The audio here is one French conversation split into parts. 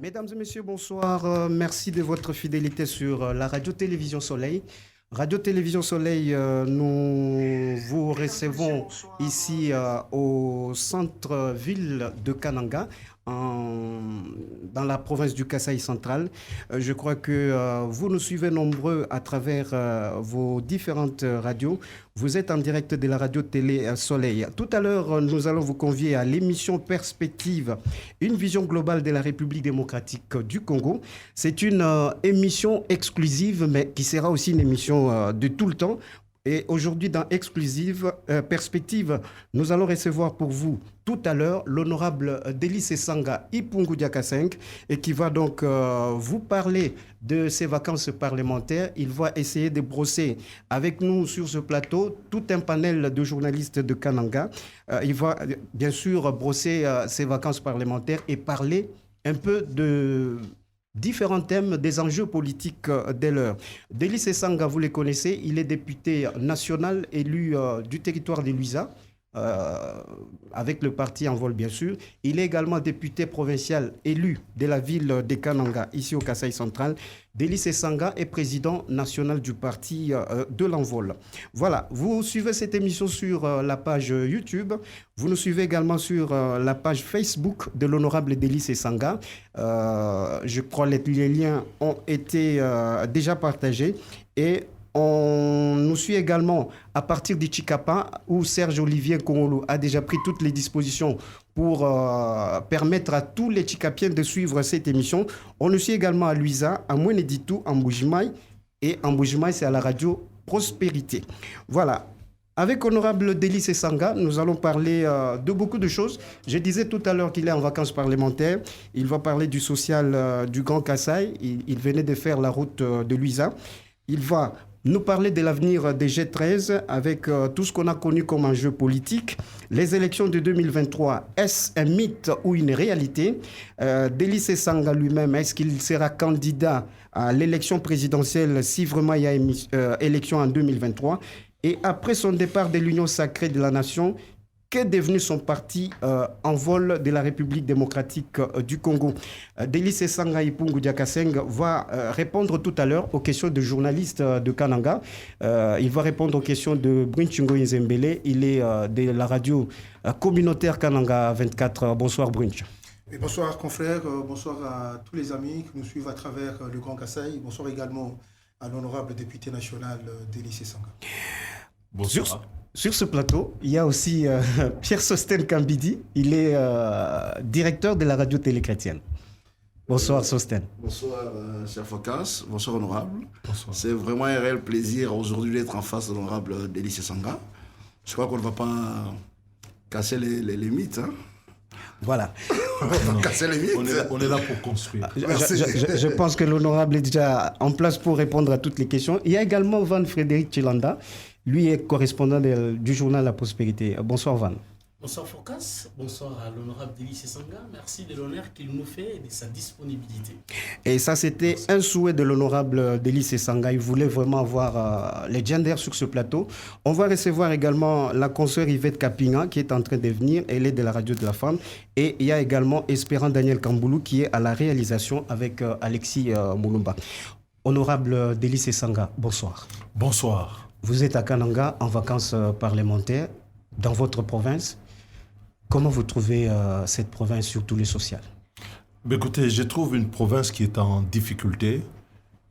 Mesdames et messieurs, bonsoir. Merci de votre fidélité sur la radio-télévision Soleil. Radio-télévision Soleil, nous vous recevons ici au centre-ville de Kananga, dans la province du Kasaï central. Je crois que vous nous suivez nombreux à travers vos différentes radios. Vous êtes en direct de la radio-télé Soleil. Tout à l'heure, nous allons vous convier à l'émission Perspective, une vision globale de la République démocratique du Congo. C'est une émission exclusive, mais qui sera aussi une émission de tout le temps. Et aujourd'hui, dans Exclusive Perspective, nous allons recevoir pour vous tout à l'heure l'honorable Délice Sanga Ipungu Diakaseng et qui va donc vous parler de ses vacances parlementaires. Il va essayer de brosser avec nous sur ce plateau tout un panel de journalistes de Kananga. Il va bien sûr brosser ses vacances parlementaires et parler un peu de différents thèmes des enjeux politiques dès l'heure. Délice Sanga, vous les connaissez, il est député national élu du territoire de Luisa, avec le parti en vol bien sûr. Il est également député provincial élu de la ville de Kananga, ici au Kasaï central. Délice Sanga est président national du parti de l'envol. Voilà, vous suivez cette émission sur la page YouTube. Vous nous suivez également sur la page Facebook de l'honorable Délice Sanga. Je crois que les liens ont été déjà partagés. Et on nous suit également à partir de Chikapa, où Serge Olivier Kongolo a déjà pris toutes les dispositions pour permettre à tous les Chikapiens de suivre cette émission. On nous suit également à Luisa, à Moueneditou, en Mbujimaï. Et en Mbujimaï, c'est à la radio Prospérité. Voilà. Avec honorable Délice Sanga, nous allons parler de beaucoup de choses. Je disais tout à l'heure qu'il est en vacances parlementaires. Il va parler du social du Grand Kasaï. Il venait de faire la route de Luisa. Il va nous parler de l'avenir des G13 avec tout ce qu'on a connu comme enjeu politique. Les élections de 2023, est-ce un mythe ou une réalité? Délice Sanga lui-même, est-ce qu'il sera candidat à l'élection présidentielle si vraiment il y a élection en 2023? Et après son départ de l'Union sacrée de la nation, qu'est devenu son parti en vol de la République démocratique du Congo? Délice Sanga Ipungu Diakaseng va répondre tout à l'heure aux questions de journalistes de Kananga. Il va répondre aux questions de Brinchingo Nzembele. Il est de la radio communautaire Kananga 24. Bonsoir Brinch. Et bonsoir confrères, bonsoir à tous les amis qui nous suivent à travers le Grand Kasaï. Bonsoir également à l'honorable député national Délice Sanga. Bonsoir. Sur ce plateau, il y a aussi Pierre Sosten Kambidi. Il est directeur de la radio-télé chrétienne. Bonsoir Sosten. Bonsoir cher Focas, bonsoir honorable. Bonsoir. C'est vraiment un réel plaisir aujourd'hui d'être en face de l'honorable Délice Sanga. Je crois qu'on ne va pas casser les mythes. Hein. Voilà. On va pas casser les mythes. On est là pour construire. Je pense que l'honorable est déjà en place pour répondre à toutes les questions. Il y a également Van Frédéric Chilanda. Lui est correspondant du journal La Prospérité. Bonsoir Van. Bonsoir Focas, bonsoir à l'honorable Délice Sanga. Merci de l'honneur qu'il nous fait et de sa disponibilité. Et ça, c'était un souhait de l'honorable Délice Sanga. Il voulait vraiment avoir les genders sur ce plateau. On va recevoir également la consoeur Yvette Kapinga qui est en train de venir. Elle est de la radio de la femme. Et il y a également Espérant Daniel Kamboulou qui est à la réalisation avec Alexis Moulumba. Honorable Délice Sanga, bonsoir. Bonsoir. Vous êtes à Kananga en vacances parlementaires dans votre province. Comment vous trouvez cette province, surtout les sociales? Écoutez, je trouve une province qui est en difficulté.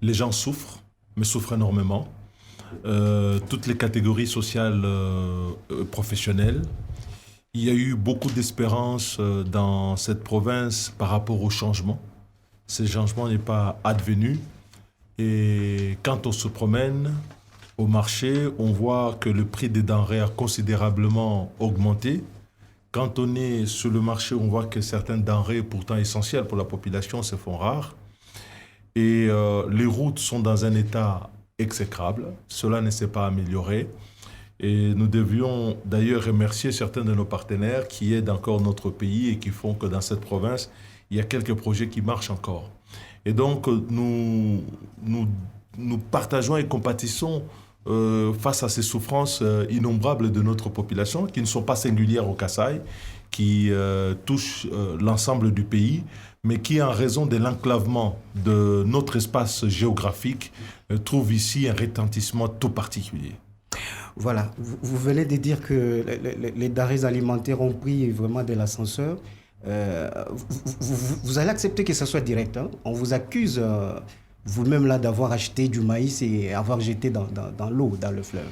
Les gens souffrent, mais souffrent énormément. Toutes les catégories sociales professionnelles. Il y a eu beaucoup d'espérance dans cette province par rapport au changement. Ce changement n'est pas advenu. Et quand on se promène au marché, on voit que le prix des denrées a considérablement augmenté. Quand on est sur le marché, on voit que certaines denrées, pourtant essentielles pour la population, se font rares. Et les routes sont dans un état exécrable. Cela ne s'est pas amélioré. Et nous devions d'ailleurs remercier certains de nos partenaires qui aident encore notre pays et qui font que dans cette province, il y a quelques projets qui marchent encore. Et donc, nous partageons et compatissons face à ces souffrances innombrables de notre population, qui ne sont pas singulières au Kasaï, qui touchent l'ensemble du pays, mais qui, en raison de l'enclavement de notre espace géographique, trouve ici un retentissement tout particulier. Voilà, vous venez de dire que les denrées alimentaires ont pris vraiment de l'ascenseur. Vous allez accepter que ce soit direct, hein? On vous accuse vous-même là d'avoir acheté du maïs et avoir jeté dans l'eau, dans le fleuve.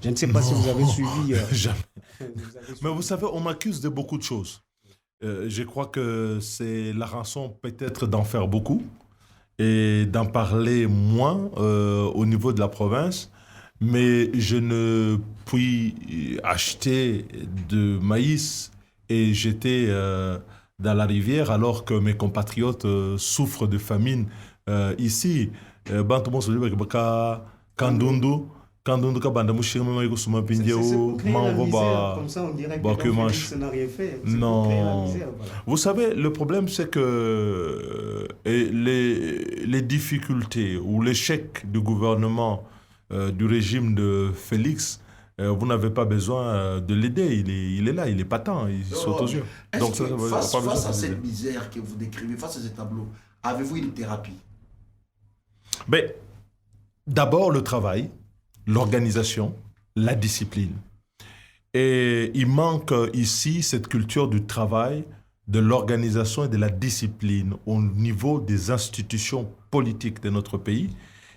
Je ne sais pas si vous avez suivi. Jamais. Mais vous savez, on m'accuse de beaucoup de choses. Je crois que c'est la rançon peut-être d'en faire beaucoup et d'en parler moins au niveau de la province. Mais je ne puis acheter de maïs et jeter dans la rivière alors que mes compatriotes souffrent de famine ici. Kandundu, ka banda mushirima maïgo suma C'est pindiao, pour créer la mango misère, comme ça on dirait que bah, que Don mange. Félix n'a rien fait. C'est pour créer la Non. misère, voilà. Vous savez, le problème, c'est que les difficultés ou l'échec du gouvernement du régime de Félix, vous n'avez pas besoin de l'aider. Il est là, il est patent, il saute aux yeux. Donc, Est-ce que vous n'avez pas besoin face à de cette l'aider. misère que vous décrivez, face à ces tableaux, avez-vous une thérapie? Mais d'abord, le travail, l'organisation, la discipline. Et il manque ici cette culture du travail, de l'organisation et de la discipline au niveau des institutions politiques de notre pays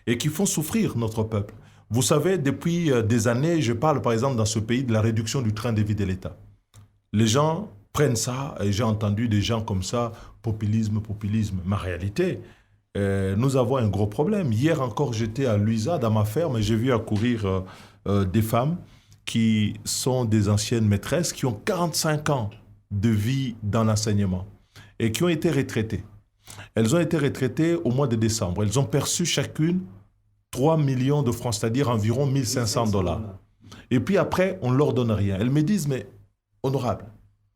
et qui font souffrir notre peuple. Vous savez, depuis des années, je parle par exemple dans ce pays de la réduction du train de vie de l'État. Les gens prennent ça, et j'ai entendu des gens comme ça, populisme, populisme. Mais en réalité, nous avons un gros problème. Hier encore, j'étais à Luisa, dans ma ferme, et j'ai vu accourir des femmes qui sont des anciennes maîtresses, qui ont 45 ans de vie dans l'enseignement et qui ont été retraitées. Elles ont été retraitées au mois de décembre. Elles ont perçu chacune 3 millions de francs, c'est-à-dire environ 1500 $. Et puis après, on ne leur donne rien. Elles me disent, mais honorable,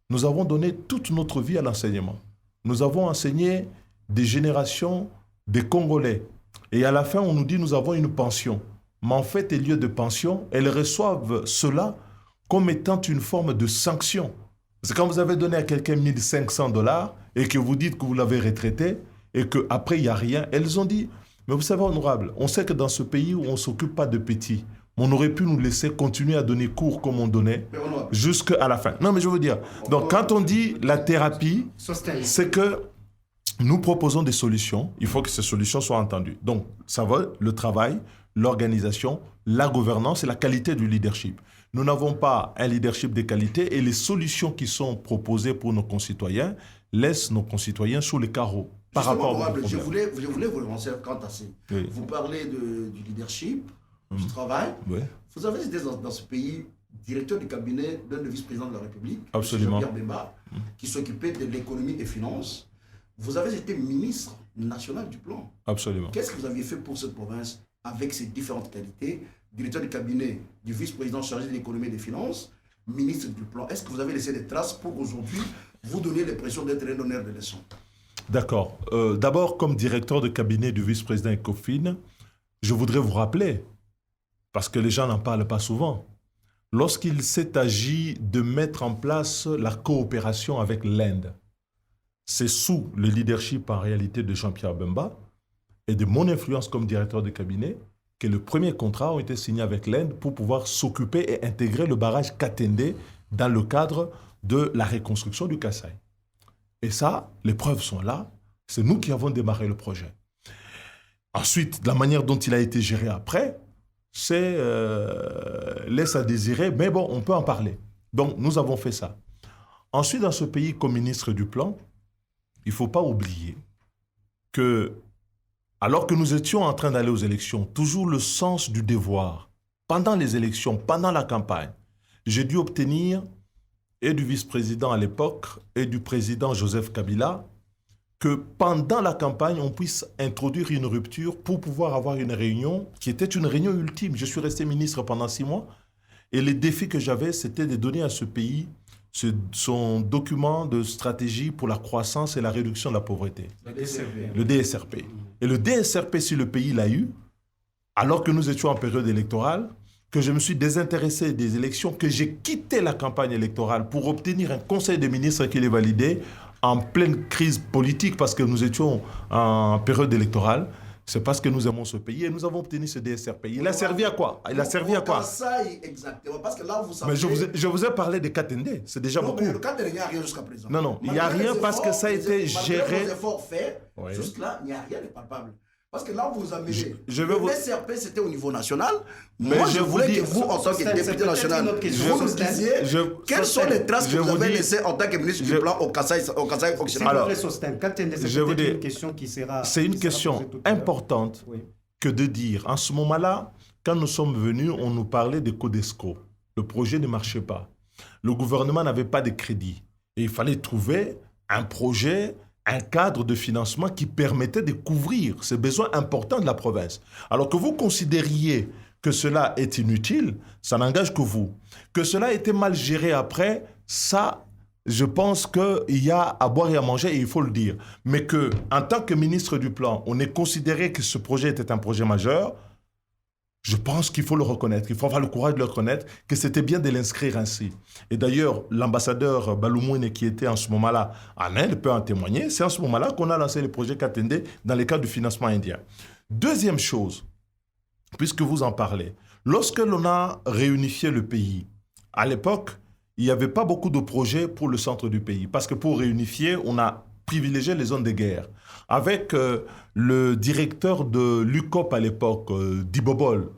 nous avons donné toute notre vie à l'enseignement. Nous avons enseigné des générations des Congolais. Et à la fin, on nous dit, nous avons une pension. Mais en fait, les lieux de pension, elles reçoivent cela comme étant une forme de sanction. C'est quand vous avez donné à quelqu'un 1500 $ et que vous dites que vous l'avez retraité et qu'après, il n'y a rien. Elles ont dit, mais vous savez, honorable, on sait que dans ce pays où on ne s'occupe pas de petits, on aurait pu nous laisser continuer à donner cours comme on donnait jusqu'à la fin. Non, mais je veux dire, donc quand on dit la thérapie, c'est que nous proposons des solutions. Il faut que ces solutions soient entendues. Donc, ça va, le travail, l'organisation, la gouvernance et la qualité du leadership. Nous n'avons pas un leadership de qualité et les solutions qui sont proposées pour nos concitoyens laissent nos concitoyens sous les carreaux par rapport aux problèmes. Je voulais vous lancer quant à ça. Oui. Vous parlez du leadership, du travail. Oui. Vous avez été dans ce pays directeur du cabinet d'un des vice-présidents de la République, Absolument. Jean-Pierre Bemba, qui s'occupait de l'économie et des finances. Vous avez été ministre national du plan. Absolument. Qu'est-ce que vous aviez fait pour cette province avec ces différentes qualités? Directeur du cabinet du vice-président chargé de l'économie et des finances, ministre du plan. Est-ce que vous avez laissé des traces pour aujourd'hui vous donner l'impression d'être un donneur de leçons? D'accord. D'abord, comme directeur de cabinet du vice-président Ecofin, je voudrais vous rappeler, parce que les gens n'en parlent pas souvent, lorsqu'il s'est agi de mettre en place la coopération avec l'Inde, c'est sous le leadership en réalité de Jean-Pierre Bemba et de mon influence comme directeur de cabinet que le premier contrat a été signé avec l'Inde pour pouvoir s'occuper et intégrer le barrage Katende dans le cadre de la reconstruction du Kasaï. Et ça, les preuves sont là. C'est nous qui avons démarré le projet. Ensuite, la manière dont il a été géré après, c'est laisse à désirer, mais bon, on peut en parler. Donc, nous avons fait ça. Ensuite, dans ce pays, comme ministre du Plan, il ne faut pas oublier que, alors que nous étions en train d'aller aux élections, toujours le sens du devoir, pendant les élections, pendant la campagne, j'ai dû obtenir, et du vice-président à l'époque, et du président Joseph Kabila, que pendant la campagne, on puisse introduire une rupture pour pouvoir avoir une réunion qui était une réunion ultime. Je suis resté ministre pendant 6 mois, et les défis que j'avais, c'était de donner à ce pays son document de stratégie pour la croissance et la réduction de la pauvreté. Le DSRP. Et le DSRP, si le pays l'a eu, alors que nous étions en période électorale, que je me suis désintéressé des élections, que j'ai quitté la campagne électorale pour obtenir un conseil des ministres qui les validait, en pleine crise politique parce que nous étions en période électorale, c'est parce que nous aimons ce pays et nous avons obtenu ce DSRP. Il a servi à quoi? Il a servi à quoi? Kasaï, exactement. Parce que là, vous savez... Mais je vous ai parlé de Katende, c'est déjà beaucoup. Mais le Katende, il n'y a rien jusqu'à présent. Non, il n'y a rien parce que ça a été géré... Malgré les efforts faits, Oui. jusque-là, il n'y a rien de palpable. Parce que là, vous amenez... Je vais le vous- DSRP, c'était au niveau national. Mais Moi, je je vous voulais dis- que vous, en tant que Sosten, député c'est peut-être national, une autre question. vous nous Sosten, disiez quelles sont Sosten, les traces que je vous vous avez dis- laissées en tant que ministre je- du Plan au Kasaï occidental. S'il vous Alors, plaît, Sosten, Katende, c'est je vous peut-être dis- une question qui sera... C'est une qui sera question posée tout à l'heure. importante Oui. que de dire. En ce moment-là, quand nous sommes venus, on nous parlait de Codesco. Le projet ne marchait pas. Le gouvernement n'avait pas de crédit. Et il fallait trouver un projet, un cadre de financement qui permettait de couvrir ces besoins importants de la province. Alors que vous considériez que cela est inutile, ça n'engage que vous. Que cela a été mal géré après, ça, je pense qu'il y a à boire et à manger et il faut le dire. Mais que, en tant que ministre du Plan, on ait considéré que ce projet était un projet majeur, je pense qu'il faut le reconnaître. Il faut avoir le courage de le reconnaître, que c'était bien de l'inscrire ainsi. Et d'ailleurs, l'ambassadeur Balumwene qui était en ce moment-là en Inde peut en témoigner. C'est en ce moment-là qu'on a lancé le projet Katende dans le cadre du financement indien. Deuxième chose, puisque vous en parlez, lorsque l'on a réunifié le pays, à l'époque, il n'y avait pas beaucoup de projets pour le centre du pays. Parce que pour réunifier, on a privilégié les zones de guerre. Avec le directeur de l'UCOP à l'époque, Dibobol,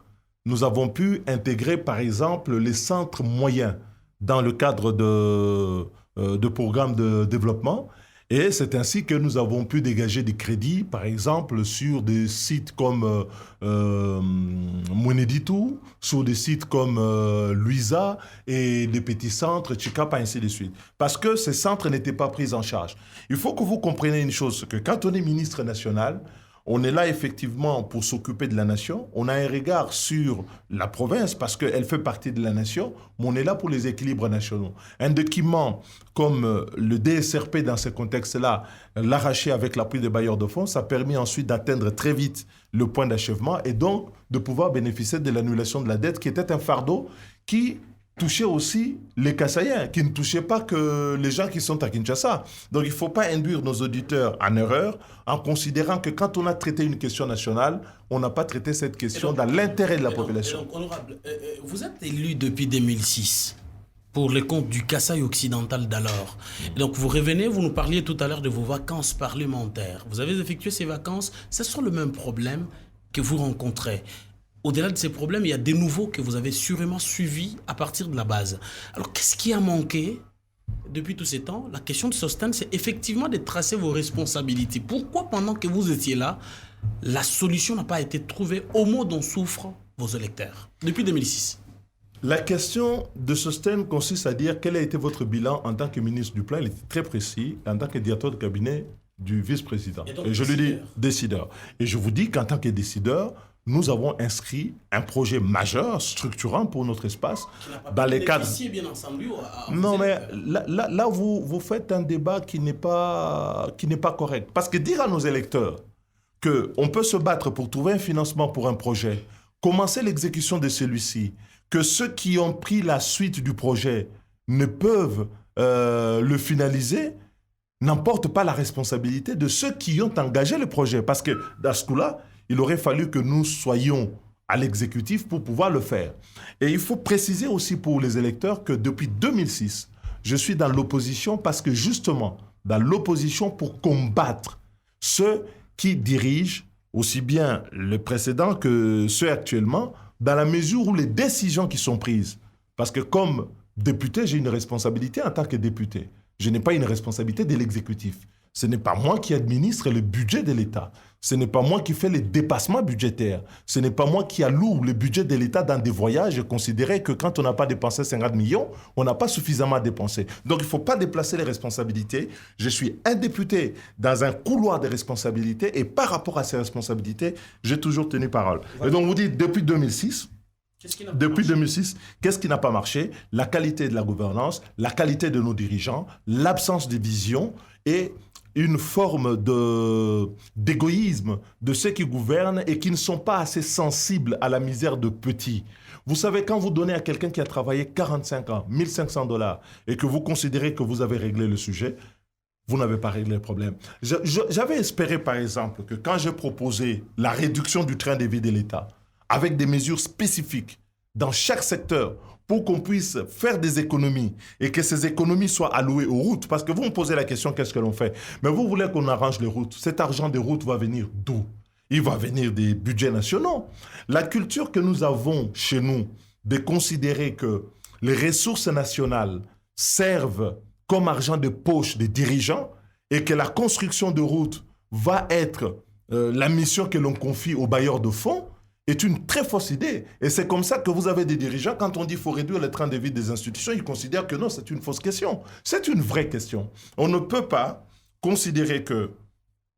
nous avons pu intégrer par exemple les centres moyens dans le cadre de programmes de développement. Et c'est ainsi que nous avons pu dégager des crédits, par exemple, sur des sites comme Mweneditu, sur des sites comme Luisa et les petits centres, Chikapa, ainsi de suite. Parce que ces centres n'étaient pas pris en charge. Il faut que vous compreniez une chose, que quand on est ministre national, on est là effectivement pour s'occuper de la nation. On a un regard sur la province parce qu'elle fait partie de la nation, mais on est là pour les équilibres nationaux. Un document comme le DSRP dans ce contexte-là, l'arracher avec l'appui des bailleurs de fonds, ça a permis ensuite d'atteindre très vite le point d'achèvement et donc de pouvoir bénéficier de l'annulation de la dette qui était un fardeau qui touchait aussi les Kassaïens, qui ne touchait pas que les gens qui sont à Kinshasa. Donc il ne faut pas induire nos auditeurs en erreur en considérant que quand on a traité une question nationale, on n'a pas traité cette question dans l'intérêt de la population. Donc, honorable, vous êtes élu depuis 2006 pour les comptes du Kasaï occidental d'alors. Et donc vous revenez, vous nous parliez tout à l'heure de vos vacances parlementaires. Vous avez effectué ces vacances, ce sont le même problème que vous rencontrez. Au-delà de ces problèmes, il y a des nouveaux que vous avez sûrement suivis à partir de la base. Alors, qu'est-ce qui a manqué depuis tous ces temps? La question de Sosten, c'est effectivement de tracer vos responsabilités. Pourquoi, pendant que vous étiez là, la solution n'a pas été trouvée au mot dont souffrent vos électeurs depuis 2006? La question de Sosten consiste à dire quel a été votre bilan en tant que ministre du Plan. Il était très précis, en tant que directeur de cabinet du vice-président. Et je lui dis décideur. Et je vous dis qu'en tant que décideur, nous avons inscrit un projet majeur, structurant pour notre espace, dans les cadres... bien ensemble Non, mais là vous faites un débat qui n'est pas correct. Parce que dire à nos électeurs qu'on peut se battre pour trouver un financement pour un projet, commencer l'exécution de celui-ci, que ceux qui ont pris la suite du projet ne peuvent le finaliser, n'emporte pas la responsabilité de ceux qui ont engagé le projet. Parce que dans ce coup-là, il aurait fallu que nous soyons à l'exécutif pour pouvoir le faire. Et il faut préciser aussi pour les électeurs que depuis 2006, je suis dans l'opposition parce que justement, dans l'opposition pour combattre ceux qui dirigent aussi bien le précédent que ceux actuellement, dans la mesure où les décisions qui sont prises, parce que comme député, j'ai une responsabilité en tant que député. Je n'ai pas une responsabilité de l'exécutif. Ce n'est pas moi qui administre le budget de l'État. Ce n'est pas moi qui fais les dépassements budgétaires. Ce n'est pas moi qui alloue le budget de l'État dans des voyages et considérer que quand on n'a pas dépensé 50 millions, on n'a pas suffisamment dépensé. Donc il ne faut pas déplacer les responsabilités. Je suis un député dans un couloir de responsabilités et par rapport à ces responsabilités, j'ai toujours tenu parole. Et donc vous dites depuis 2006, depuis 2006, qu'est-ce qui n'a pas marché? La qualité de la gouvernance, la qualité de nos dirigeants, l'absence de vision et une forme d'égoïsme de ceux qui gouvernent et qui ne sont pas assez sensibles à la misère de petits. Vous savez, quand vous donnez à quelqu'un qui a travaillé 45 ans, $1 500, et que vous considérez que vous avez réglé le sujet, vous n'avez pas réglé le problème. J'avais espéré, par exemple, que quand j'ai proposé la réduction du train de vie de l'État, avec des mesures spécifiques dans chaque secteur, pour qu'on puisse faire des économies et que ces économies soient allouées aux routes, parce que vous me posez la question, qu'est-ce que l'on fait? Mais vous voulez qu'on arrange les routes. Cet argent des routes va venir d'où? Il va venir des budgets nationaux. La culture que nous avons chez nous de considérer que les ressources nationales servent comme argent de poche des dirigeants et que la construction de routes va être la mission que l'on confie aux bailleurs de fonds est une très fausse idée. Et c'est comme ça que vous avez des dirigeants, quand on dit qu'il faut réduire le train de vie des institutions, ils considèrent que non, c'est une fausse question. C'est une vraie question. On ne peut pas considérer que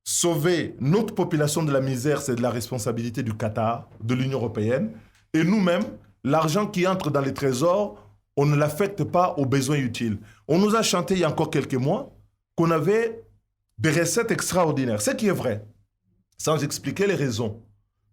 sauver notre population de la misère, c'est de la responsabilité du Qatar, de l'Union européenne. Et nous-mêmes, l'argent qui entre dans les trésors, on ne l'affecte pas aux besoins utiles. On nous a chanté il y a encore quelques mois qu'on avait des recettes extraordinaires. Ce qui est vrai, sans expliquer les raisons.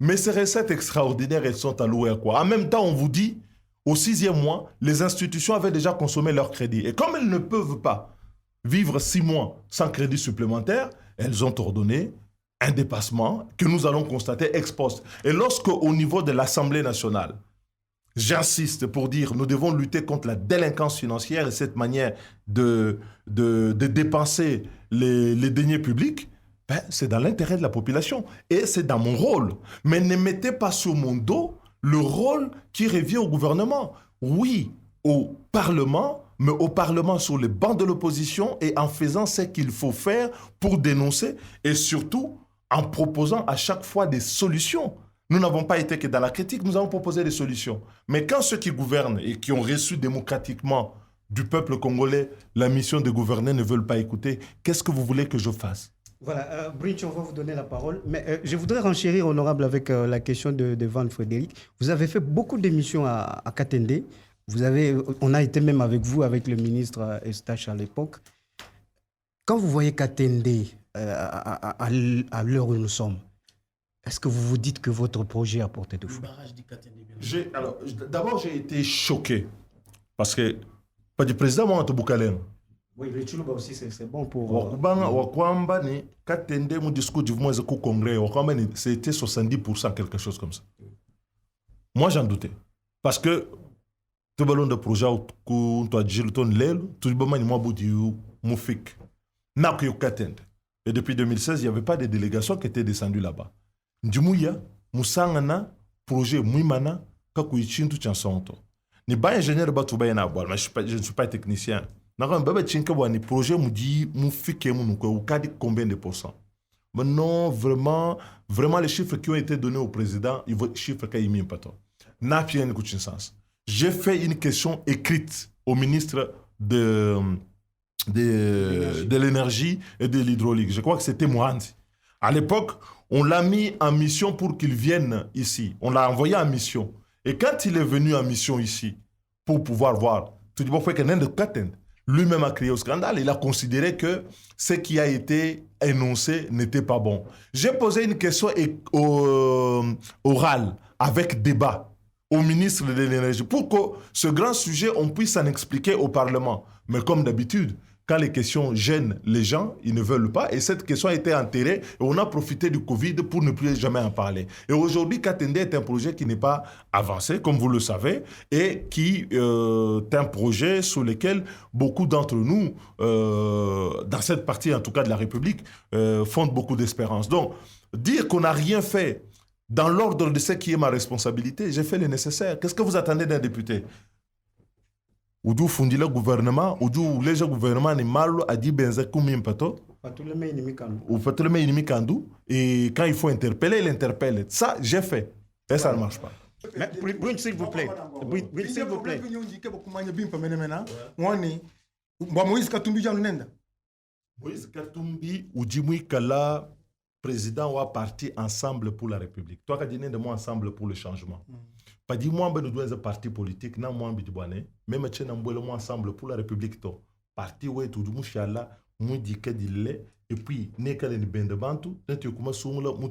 Mais ces recettes extraordinaires, elles sont allouées à quoi? En même temps, on vous dit, au 6e mois, les institutions avaient déjà consommé leur crédit. Et comme elles ne peuvent pas vivre 6 mois sans crédit supplémentaire, elles ont ordonné un dépassement que nous allons constater ex post. Et lorsque, au niveau de l'Assemblée nationale, j'insiste pour dire nous devons lutter contre la délinquance financière et cette manière de dépenser les deniers publics, c'est dans l'intérêt de la population et c'est dans mon rôle. Mais ne mettez pas sur mon dos le rôle qui revient au gouvernement. Oui, au Parlement, mais au Parlement sur les bancs de l'opposition et en faisant ce qu'il faut faire pour dénoncer et surtout en proposant à chaque fois des solutions. Nous n'avons pas été que dans la critique, nous avons proposé des solutions. Mais quand ceux qui gouvernent et qui ont reçu démocratiquement du peuple congolais la mission de gouverner ne veulent pas écouter, qu'est-ce que vous voulez que je fasse? Voilà, Bridge, on va vous donner la parole. Mais je voudrais renchérir, honorable, avec la question de Van Frédéric. Vous avez fait beaucoup d'émissions à Katende. On a été même avec vous, avec le ministre Eustache à l'époque. Quand vous voyez Katende à l'heure où nous sommes, est-ce que vous vous dites que votre projet a porté de fruits? D'abord, j'ai été choqué. Parce que, pas du président, moi, Boukalem. Oui, le Tchoulouba aussi, c'est bon pour... Katende, mon discours du mouvement au Congrès, c'était 70%, quelque chose comme ça. Moi, j'en doutais. Parce que, tout le monde de projet, tout le monde et depuis 2016, il n'y avait pas de délégation qui était descendue là-bas. Ndimouya, Moussangana, projet Mouimana, Kakuichintu Chansonto. Ni pas ingénieur Batouba na boire, mais je ne suis pas technicien. N'a pas chinka wani projet moudi moufike mounouko ou kadi combien de pourcents. Mais non, vraiment les chiffres qui ont été donnés au président, ils vont chiffres qui ont mis pato. N'a pas une sens. J'ai fait une question écrite au ministre de l'énergie et de l'hydraulique. Je crois que c'était Mohandi. À l'époque, on l'a mis en mission pour qu'il vienne ici. On l'a envoyé en mission. Et quand il est venu en mission ici, pour pouvoir voir, tout le monde fait qu'un de Katende, lui-même a créé au scandale. Il a considéré que ce qui a été énoncé n'était pas bon. J'ai posé une question orale, avec débat, au ministre de l'énergie, pour que ce grand sujet, on puisse en expliquer au Parlement. Mais comme d'habitude, quand les questions gênent les gens, ils ne veulent pas. Et cette question a été enterrée et on a profité du Covid pour ne plus jamais en parler. Et aujourd'hui, Katende est un projet qui n'est pas avancé, comme vous le savez, et qui est un projet sur lequel beaucoup d'entre nous, dans cette partie en tout cas de la République, fondent beaucoup d'espérance. Donc, dire qu'on n'a rien fait dans l'ordre de ce qui est ma responsabilité, j'ai fait le nécessaire. Qu'est-ce que vous attendez d'un député? Ou du fundi le gouvernement, ou du le gouvernement ni malo a dit benza koumim pato. Ou pato le ennemi kandu. Et quand il faut interpeller, il interpelle. Ça, j'ai fait. Et ça ne marche pas. Mais, Brune, s'il vous plaît. Brune, s'il vous plaît. Moïse Katumbi Janunenda. Moïse Katumbi ou Jimui Kala, président, ou parti ensemble pour la République. Toi, tu as dit de moi ensemble pour le changement. Pas dit moi, nous devons être parti politique, non, moi, même si nous sommes ensemble pour la République. Parti, ouais, tout le monde, Inch'Allah, moi, dit que et puis, n'est qu'à une bande de bantu, tu commences à me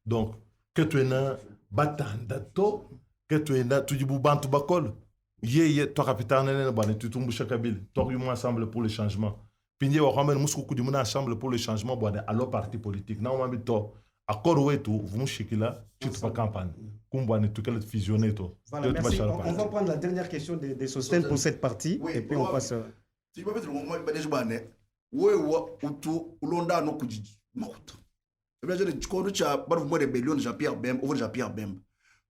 donc, que tu es un batandato, que tu es un tu dis bantu bakol, toi, capitaine, tu tombes chaque habile, toi, nous ensemble pour le changement. Pindi wa ramène musku ku dimuna ensemble pour le changement bon alors parti politique. Na on to accord wetu vous shikila tu pas campagne. Kumba ne tout quel fusionner to. Voilà, merci. On va prendre la dernière question de Sostène pour cette partie Oui, et puis on passe. Si je peux mettre le moment, je vais dire, ouais, ou ulonda no kujiji, mauta. Et bien, je dis, quand tu as pas de rébellion de Jean-Pierre Bemba, ou de Jean-Pierre Bemba,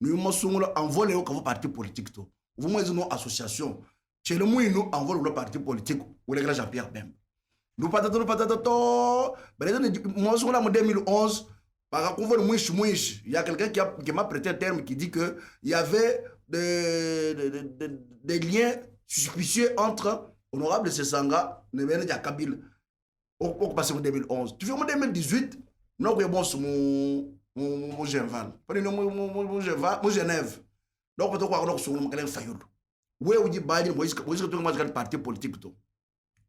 nous avons envolé au parti politique. Vous avez une association. Chez le moins, nous envolons le parti politique ou les Jean-Pierre Bemba. Nous pas de moi, je suis là en 2011. Par contre, il y a quelqu'un qui m'a prêté un terme qui dit qu'il y avait des liens suspicieux entre Honorable Sesanga et Kabila. On passe en 2011. Tu fais en 2018, nous avons mon Genval. Mon Genève. Donc, on peut avoir un fayoul. Oui, on dit que tu parti politique.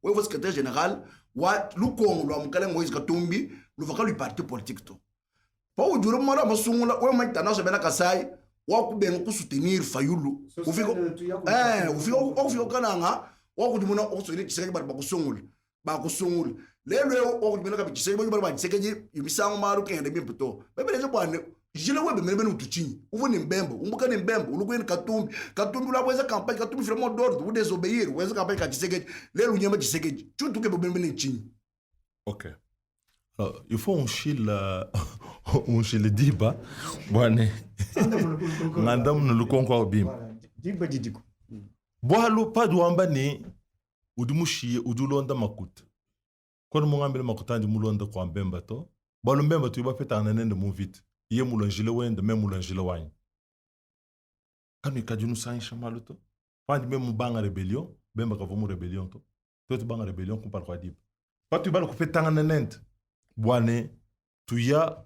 Oui, le secrétaire général, le parti politique. Pas au jour où on soutenir Fayoulou. On fait Ok. Alors, il faut un chile diba. Bon, Nandam ne le concourt bien. Boalo pas douamba ne udumushi udulonda makut. Quand mon ambele makutan du moulonda kwa mbemba to. Boalo mbemba tu iba feta ananen de mon vite. Iye moulangile wen de même moulangile wine. Quand il kadjunu sa inshamalo to. Quand il même banga rébellion, bemba ka vomu rébellion to. Toi tu banga rébellion qu'on parle quoi dib. Pas tu balo ko feta ananen. Boane tu ya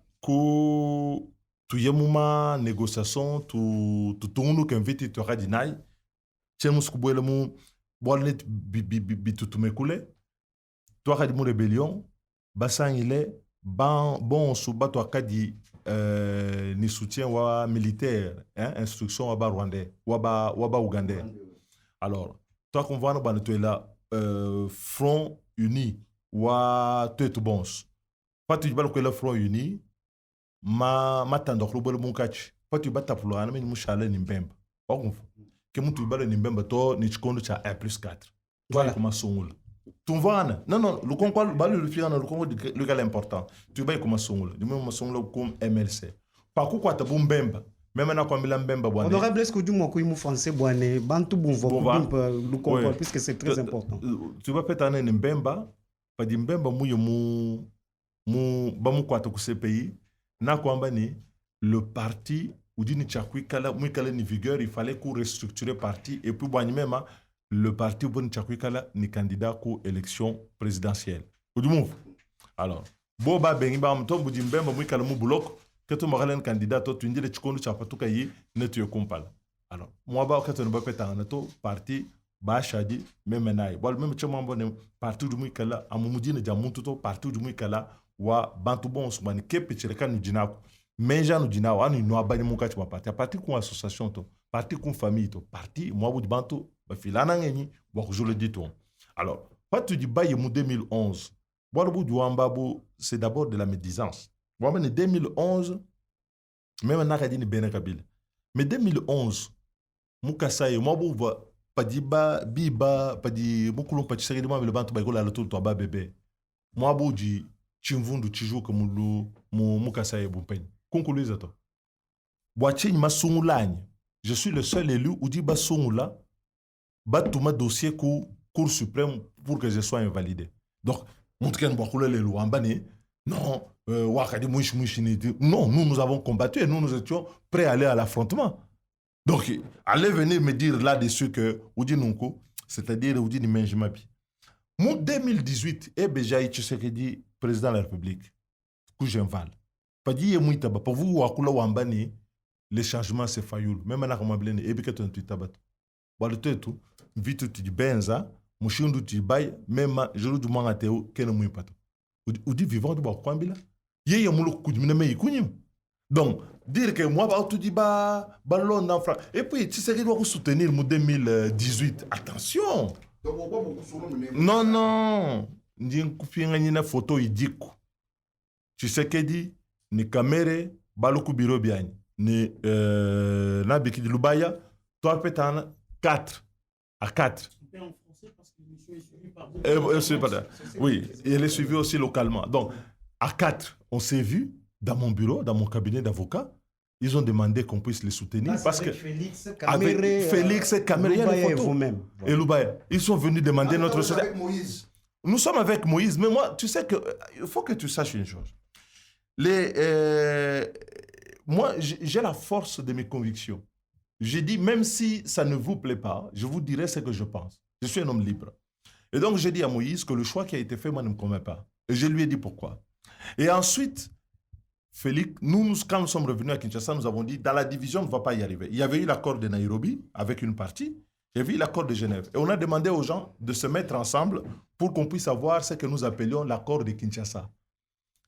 muma négociation tu tunu qu'invite tu radinai chemus ku boele mu boale bi tu mekule tu radi mu rébellion basan ile bon suba tu akadi ni soutien wa militaire instruction wa ba rwandais wa ba ougandais. Alors toi qu'on voit no tu là front uni wa tu bons pas tu balo que le front uni ma tandoklo bolo munkach pas tu bata pour mais mu chale ni mbemba okunfu que mu tu balo ni mbemba to ni chikondo cha 1+4 voilà comment songul tu vois non le concours balo le fiana le concours le gars important tu vas comment songul du même songul comme MLC par quoi ta mbemba même na kwa mbemba bwana honorable est-ce que du moko imu français bwana bantu bon le concours puisque c'est très important tu vas peut-être ni mbemba pas di mbemba mu bamu kwata ku CPI na kwamba ni le parti udini chakwi kala mu kala ni vigueur il fallait qu'on restructurer parti et puis boani même le parti bon chakwi kala ni candidat ku élection présidentielle udumu alors boba bengi ba mto budi mbemba mu kala mu bloc que to magalen candidat to tundile chikondo cha patuka yi netu yokumpala alors moi ba ka to ne ba peta na to parti ba shadi même nayi bol même chama bon parti du mu kala amumudine jamuntu to parti du mu kala wa bantu bon subani kepe chireka nu dinako menja nu dinao anu no abani muka chwa parti com association to parti com famille to parti moi bu bantu ba filana ngeni bo je le dis to alors pas tu dis baye mu 2011 bo bu duamba bu c'est d'abord de la médisance bon en 2011 même na kadini benakabil mais 2011 muka saye moi bu pas di ba biba pas di mukulum pa chiseri de moi le bantu ba ko la tout to ba bébé moi bu di chimvundu chiju comme mu kasaye bumpen concluez to boachi ma sungulanye je suis le seul élu où dit ba sungula ba tuma dossier cour suprême pour que je sois invalidé donc montken boakula le luambani non wakadi non nous avons combattu et nous étions prêts à aller à l'affrontement donc allez venir me dire là-dessus que udi nunko c'est-à-dire udi ni menjimabi mon 2018 et Bejaï Tshisekedi président de la République, Koujenval. Pas dit mouitaba pour vous wakula wambani les changements c'est fayoul même na kama blene et bika ton tabat. Ba le tout vite tu di benza mushindu tu bay même jolu du manga teo ken mouipata. Ou dit vivant de ba kwambila. Yeye mulu kudimina me ikunyim. Donc dire que moi ba tout dit ba ballon dans France et puis Tshisekedi doit soutenir mon 2018 attention. Non, une photo idiku. Tshisekedi, ni Kamere, Baluku Birobiani, ni Nabiki de Lubaya, toi peut-être 4 à 4. Oui, et elle est suivie aussi localement. Donc, à 4, on s'est vu dans mon bureau, dans mon cabinet d'avocat. Ils ont demandé qu'on puisse les soutenir parce que Félix Kamere, il y a les photos. vous-même. Et Loubaya, ils sont venus demander notre soutien. Avec Moïse. Nous sommes avec Moïse, mais moi, tu sais que il faut que tu saches une chose. Moi, j'ai la force de mes convictions. J'ai dit, même si ça ne vous plaît pas, je vous dirai ce que je pense. Je suis un homme libre. Et donc, j'ai dit à Moïse que le choix qui a été fait, moi, ne me convainc pas. Et je lui ai dit pourquoi. Et ensuite, Félix, quand nous sommes revenus à Kinshasa, nous avons dit, dans la division, on ne va pas y arriver. Il y avait eu l'accord de Nairobi avec une partie, il y avait eu l'accord de Genève. Et on a demandé aux gens de se mettre ensemble pour qu'on puisse avoir ce que nous appelions l'accord de Kinshasa.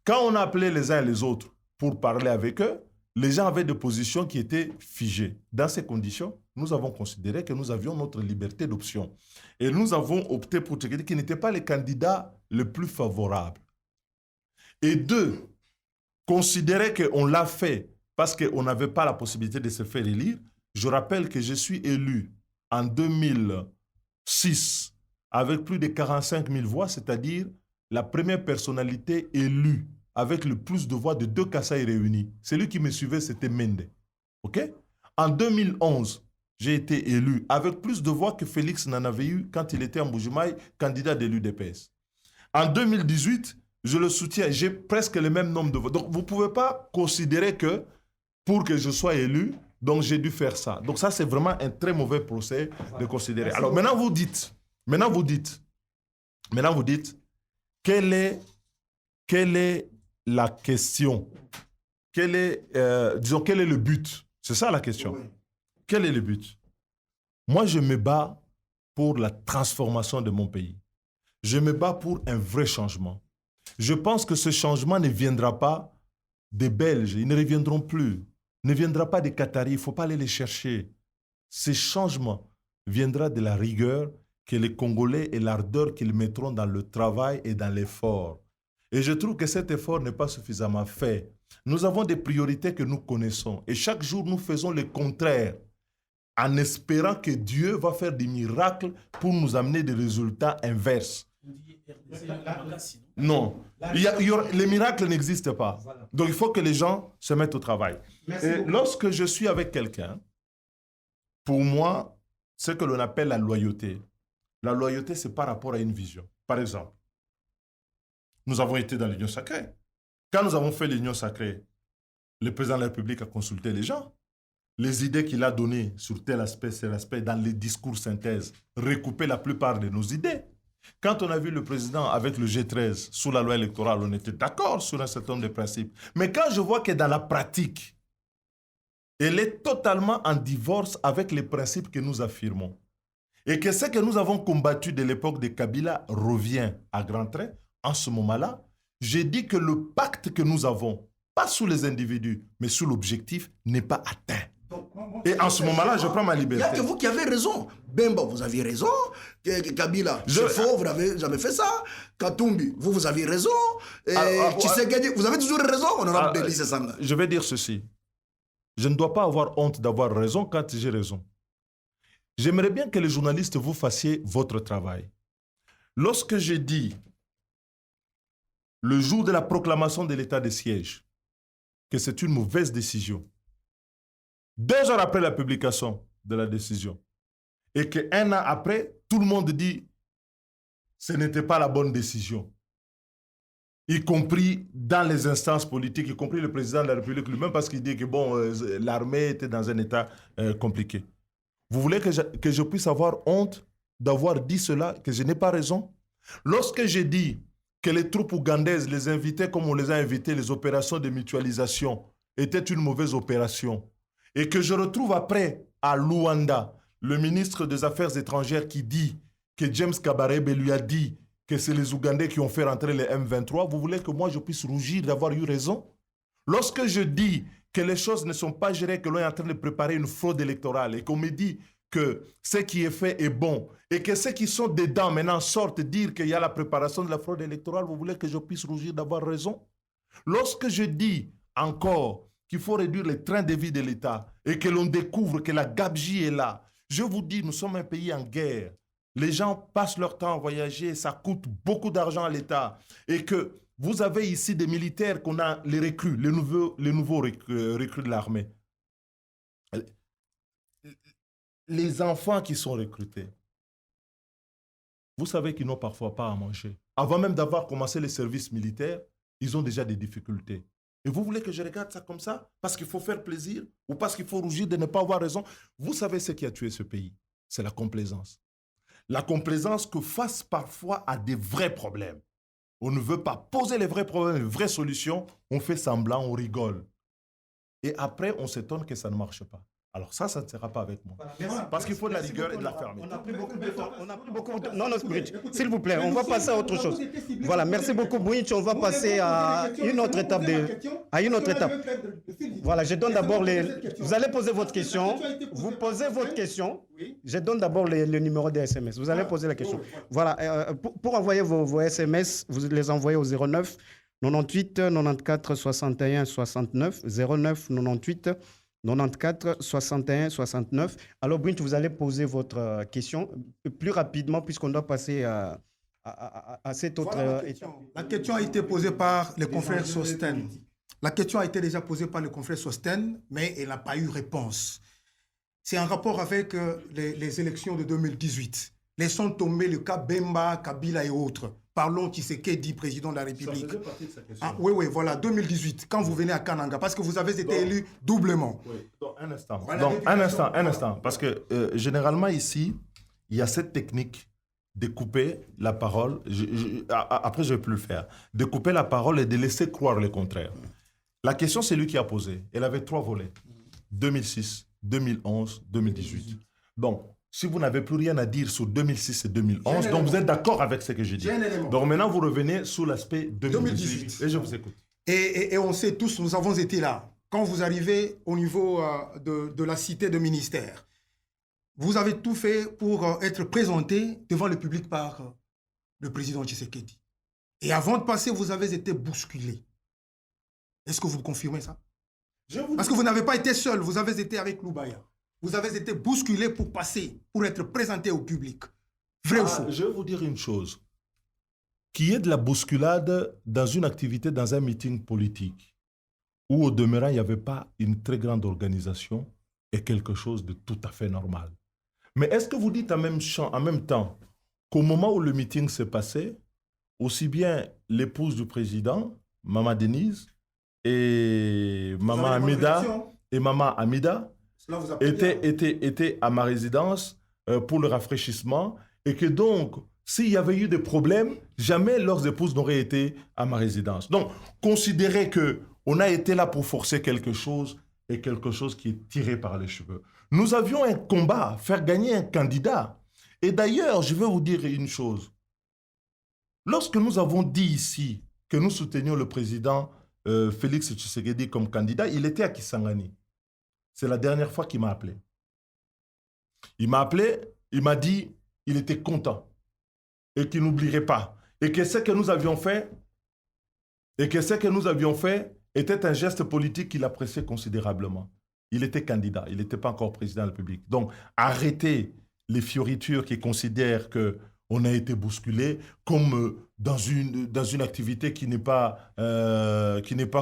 Quand on a appelé les uns et les autres pour parler avec eux, les gens avaient des positions qui étaient figées. Dans ces conditions, nous avons considéré que nous avions notre liberté d'option. Et nous avons opté pour Tshisekedi qui n'était pas le candidat le plus favorable. Et deux, considérer qu'on l'a fait parce qu'on n'avait pas la possibilité de se faire élire. Je rappelle que je suis élu en 2006 avec plus de 45 000 voix, c'est-à-dire la première personnalité élue avec le plus de voix de 2 Kasaï réunis. Celui qui me suivait, c'était Mende. OK? En 2011, j'ai été élu avec plus de voix que Félix n'en avait eu quand il était en Mbujimaï, candidat de l'UDPS. En 2018, je le soutiens, j'ai presque le même nombre de voix. Donc, vous ne pouvez pas considérer que pour que je sois élu, donc j'ai dû faire ça. Donc, ça, c'est vraiment un très mauvais procès de considérer. Alors, maintenant, vous dites, quelle est la question? Quel est le but? C'est ça la question. Oui. Quel est le but? Moi, je me bats pour la transformation de mon pays. Je me bats pour un vrai changement. Je pense que ce changement ne viendra pas des Belges, ils ne reviendront plus. Ne viendra pas des Qataris, il ne faut pas aller les chercher. Ce changement viendra de la rigueur que les Congolais et l'ardeur qu'ils mettront dans le travail et dans l'effort. Et je trouve que cet effort n'est pas suffisamment fait. Nous avons des priorités que nous connaissons et chaque jour nous faisons le contraire en espérant que Dieu va faire des miracles pour nous amener des résultats inverses. Non, les miracles n'existent pas. Donc il faut que les gens se mettent au travail. Et lorsque je suis avec quelqu'un, pour moi, ce que l'on appelle la loyauté, c'est par rapport à une vision. Par exemple, nous avons été dans l'Union sacrée. Quand nous avons fait l'Union sacrée, le président de la République a consulté les gens. Les idées qu'il a données sur tel aspect, dans les discours synthèse, recouper la plupart de nos idées. Quand on a vu le président avec le G13 sous la loi électorale, on était d'accord sur un certain nombre de principes. Mais quand je vois que dans la pratique, elle est totalement en divorce avec les principes que nous affirmons, et que ce que nous avons combattu de l'époque de Kabila revient à grands traits, en ce moment-là, j'ai dit que le pacte que nous avons, pas sous les individus, mais sous l'objectif, n'est pas atteint. Et en ce moment-là, je prends ma liberté. Il n'y a que vous qui avez raison. Bemba, vous aviez raison. Kabila, c'est faux, vous n'avez jamais fait ça. Katumbi, vous avez raison. Tshisekedi, vous avez toujours raison. Honorable Délice Sanga. Je vais dire ceci. Je ne dois pas avoir honte d'avoir raison quand j'ai raison. J'aimerais bien que les journalistes, vous fassiez votre travail. Lorsque j'ai dit, le jour de la proclamation de l'état de siège, que c'est une mauvaise décision, 2 heures après la publication de la décision, et qu'un an après, tout le monde dit ce n'était pas la bonne décision, y compris dans les instances politiques, y compris le président de la République lui-même, parce qu'il dit que bon, l'armée était dans un état compliqué. Vous voulez que je puisse avoir honte d'avoir dit cela, que je n'ai pas raison? Lorsque j'ai dit que les troupes ougandaises les invitaient comme on les a invités, les opérations de mutualisation étaient une mauvaise opération, et que je retrouve après à Luanda le ministre des Affaires étrangères qui dit que James Kabarebe lui a dit que c'est les Ougandais qui ont fait rentrer les M23, vous voulez que moi je puisse rougir d'avoir eu raison? Lorsque je dis que les choses ne sont pas gérées, que l'on est en train de préparer une fraude électorale et qu'on me dit que ce qui est fait est bon et que ceux qui sont dedans maintenant sortent dire qu'il y a la préparation de la fraude électorale, vous voulez que je puisse rougir d'avoir raison? Lorsque je dis encore qu'il faut réduire les trains de vie de l'État et que l'on découvre que la gabegie est là, je vous dis, nous sommes un pays en guerre. Les gens passent leur temps à voyager, ça coûte beaucoup d'argent à l'État. Et que vous avez ici des militaires qu'on a, les recrues, les nouveaux recrues de l'armée. Les enfants qui sont recrutés, vous savez qu'ils n'ont parfois pas à manger. Avant même d'avoir commencé les services militaires, ils ont déjà des difficultés. Et vous voulez que je regarde ça comme ça? Parce qu'il faut faire plaisir? Ou parce qu'il faut rougir de ne pas avoir raison? Vous savez ce qui a tué ce pays? C'est la complaisance. La complaisance que face parfois à des vrais problèmes. On ne veut pas poser les vrais problèmes, les vraies solutions. On fait semblant, on rigole. Et après, on s'étonne que ça ne marche pas. Alors ça ne sera pas avec moi. Voilà. Parce qu'il faut de la rigueur et de la fermeté. On a pris beaucoup de temps. Non, Bridge, s'il vous plaît, on va passer à autre chose. Voilà, merci beaucoup, Bridge. On va passer à une autre étape. Voilà, je donne d'abord les... Vous allez poser votre question. Vous posez votre question. Je donne d'abord le numéro des SMS. Vous allez poser la question. Voilà, pour envoyer vos SMS, vous les envoyez au 09 98 94 61 69 09 98 94 61 69. Alors, Bridge, vous allez poser votre question plus rapidement puisqu'on doit passer à cette autre étape. La question a été posée par les confrères Sosten. La question a été déjà posée par le confrère Sosten, mais elle n'a pas eu réponse. C'est en rapport avec les élections de 2018. Laissons tomber le cas Bemba, Kabila et autres. Parlons Tshisekedi, président de la République. Ça faisait partie de sa question. Ah, oui, voilà, 2018, quand vous venez à Kananga, parce que vous avez été élu doublement. Oui, donc un instant. Voilà, Donc, un instant. Parce que généralement ici, il y a cette technique de couper la parole. Après, je ne vais plus le faire. De couper la parole et de laisser croire le contraire. La question, c'est lui qui a posé. Elle avait 3 volets. 2006, 2011, 2018. Donc, si vous n'avez plus rien à dire sur 2006 et 2011, donc vous êtes d'accord avec ce que j'ai dit. Donc maintenant, vous revenez sur l'aspect 2018. Et je vous écoute. Et on sait tous, nous avons été là. Quand vous arrivez au niveau de la cité de ministère, vous avez tout fait pour être présenté devant le public par le président Tshisekedi. Et avant de passer, vous avez été bousculé. Est-ce que vous confirmez ça? Parce que vous n'avez pas été seul, vous avez été avec Loubaya. Vous avez été bousculé pour passer, pour être présenté au public. Vrai ou faux? Je vais vous dire une chose. Qu'il y ait de la bousculade dans une activité, dans un meeting politique, où au demeurant, il n'y avait pas une très grande organisation, est quelque chose de tout à fait normal. Mais est-ce que vous dites en même temps qu'au moment où le meeting s'est passé, aussi bien l'épouse du président, Maman Denise, et Maman Amida, étaient à ma résidence pour le rafraîchissement et que donc, s'il y avait eu des problèmes, jamais leurs épouses n'auraient été à ma résidence. Donc, considérez qu'on a été là pour forcer quelque chose et quelque chose qui est tiré par les cheveux. Nous avions un combat, faire gagner un candidat. Et d'ailleurs, je vais vous dire une chose. Lorsque nous avons dit ici que nous soutenions le président Félix Tshisekedi comme candidat, il était à Kisangani. C'est la dernière fois qu'il m'a appelé. Il m'a appelé, il m'a dit qu'il était content et qu'il n'oublierait pas. Et que ce que nous avions fait, était un geste politique qu'il appréciait considérablement. Il était candidat, il n'était pas encore président de la République. Donc, arrêtez les fioritures qui considèrent qu'on a été bousculé comme dans une activité qui n'est pas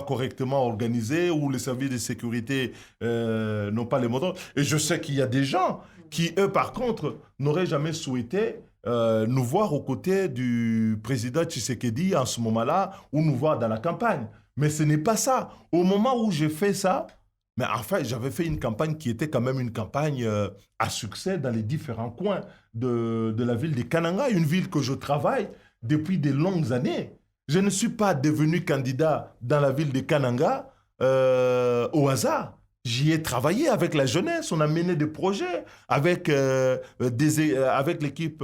correctement organisée, où les services de sécurité n'ont pas les moyens. Et je sais qu'il y a des gens qui, eux, par contre, n'auraient jamais souhaité nous voir aux côtés du président Tshisekedi en ce moment-là, ou nous voir dans la campagne. Mais ce n'est pas ça. Au moment où j'ai fait ça, mais enfin, j'avais fait une campagne qui était quand même une campagne à succès dans les différents coins de la ville de Kananga, une ville que je travaille depuis de longues années. Je ne suis pas devenu candidat dans la ville de Kananga au hasard. J'y ai travaillé avec la jeunesse, on a mené des projets avec l'équipe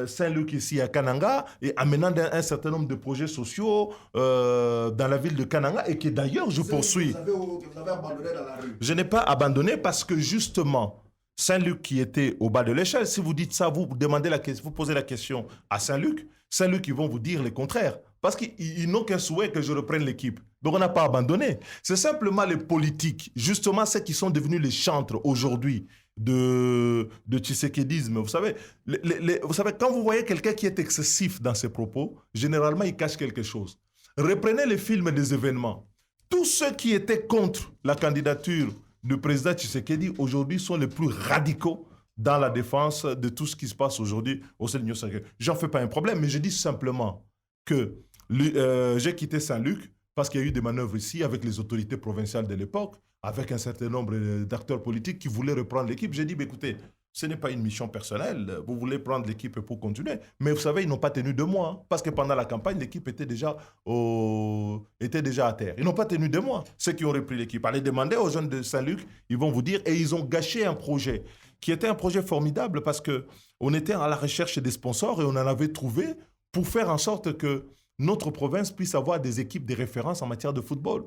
Saint-Luc ici à Kananga et amenant un certain nombre de projets sociaux dans la ville de Kananga et que d'ailleurs je poursuis. Vous avez abandonné dans la rue. Je n'ai pas abandonné parce que justement, Saint-Luc qui était au bas de l'échelle. Si vous dites ça, vous demandez vous posez la question à Saint-Luc, ils vont vous dire le contraire. Parce qu'ils n'ont qu'un souhait que je reprenne l'équipe. Donc on n'a pas abandonné. C'est simplement les politiques, justement ceux qui sont devenus les chantres aujourd'hui de tshisekidisme. Vous savez, quand vous voyez quelqu'un qui est excessif dans ses propos, généralement il cache quelque chose. Reprenez les films des événements. Tous ceux qui étaient contre la candidature du président Tshisekedi aujourd'hui sont les plus radicaux dans la défense de tout ce qui se passe aujourd'hui au sein de l'Union sacrée. J'en fais pas un problème, mais je dis simplement que j'ai quitté Saint-Luc parce qu'il y a eu des manœuvres ici avec les autorités provinciales de l'époque, avec un certain nombre d'acteurs politiques qui voulaient reprendre l'équipe. J'ai dit, écoutez, ce n'est pas une mission personnelle, vous voulez prendre l'équipe pour continuer. Mais vous savez, ils n'ont pas tenu 2 mois, hein, parce que pendant la campagne, l'équipe était déjà à terre. Ils n'ont pas tenu 2 mois, ceux qui ont repris l'équipe. Allez demander aux jeunes de Saint-Luc, ils vont vous dire, et ils ont gâché un projet qui était un projet formidable parce qu'on était à la recherche des sponsors et on en avait trouvé pour faire en sorte que notre province puisse avoir des équipes de référence en matière de football.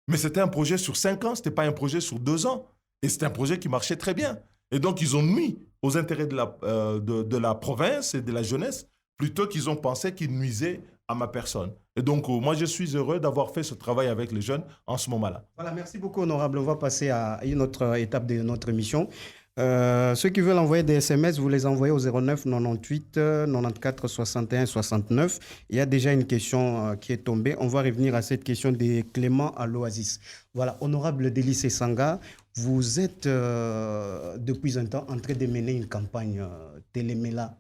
Mais c'était un projet sur 5 ans, ce n'était pas un projet sur 2 ans. Et c'était un projet qui marchait très bien. Et donc, ils ont nuit aux intérêts de la province et de la jeunesse, plutôt qu'ils ont pensé qu'ils nuisaient à ma personne. Et donc, moi, je suis heureux d'avoir fait ce travail avec les jeunes en ce moment-là. Voilà, merci beaucoup, honorable. On va passer à une autre étape de notre émission. Ceux qui veulent envoyer des SMS, vous les envoyez au 09 98 94 61 69. Il y a déjà une question qui est tombée. On va revenir à cette question de Clément à l'Oasis. Voilà, honorable Délice Sanga, vous êtes depuis un temps en train de mener une campagne Téléméla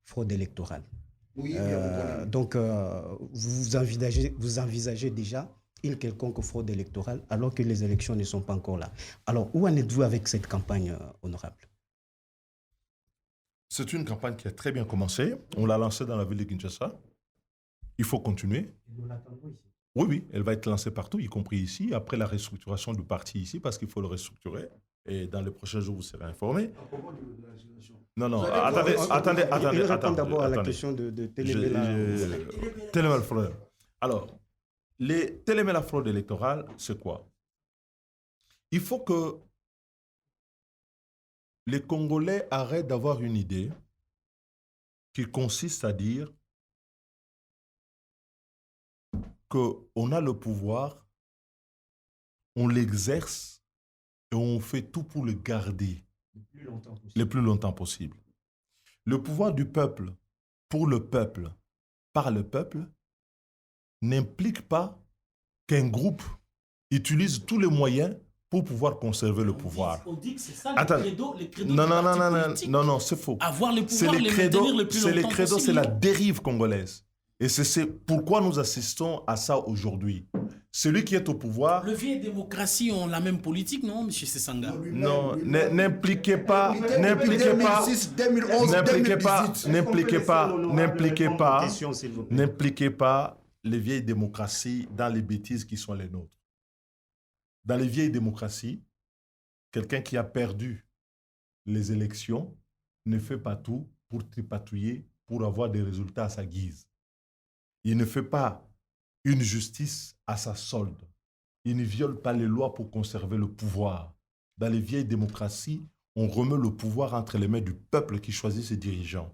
fraude électorale. Oui, donc, vous envisagez déjà une quelconque fraude électorale alors que les élections ne sont pas encore là. Alors, où en êtes-vous avec cette campagne honorable? C'est une campagne qui a très bien commencé. On l'a lancée dans la ville de Kinshasa. Il faut continuer. Nous l'attendons ici. Oui, elle va être lancée partout, y compris ici, après la restructuration du parti ici, parce qu'il faut le restructurer. Et dans les prochains jours, vous serez informés. Non, attendez. Il répond d'abord à la question de Téléméla. Téléméla fraude. Alors, les Téléméla fraude électorale, c'est quoi? Il faut que les Congolais arrêtent d'avoir une idée qui consiste à dire qu'on a le pouvoir, on l'exerce et on fait tout pour le garder le plus longtemps possible. Le pouvoir du peuple, pour le peuple, par le peuple, n'implique pas qu'un groupe utilise tous les moyens pour pouvoir conserver le pouvoir. On dit que c'est ça Attends. le credo Non, c'est faux. Avoir le C'est pouvoir, les les credos, maintenir le plus c'est les longtemps credos, c'est possible. la dérive congolaise. Et c'est pourquoi nous assistons à ça aujourd'hui. Celui qui est au pouvoir... Le vieil démocratie ont la même politique, non, M. Sessanga? Non, n'impliquez pas, n'impliquez pas les vieilles démocraties dans les bêtises qui sont les nôtres. Dans les vieilles démocraties, quelqu'un qui a perdu les élections ne fait pas tout pour tripatouiller, pour avoir des résultats à sa guise. Il ne fait pas une justice à sa solde. Il ne viole pas les lois pour conserver le pouvoir. Dans les vieilles démocraties, on remet le pouvoir entre les mains du peuple qui choisit ses dirigeants.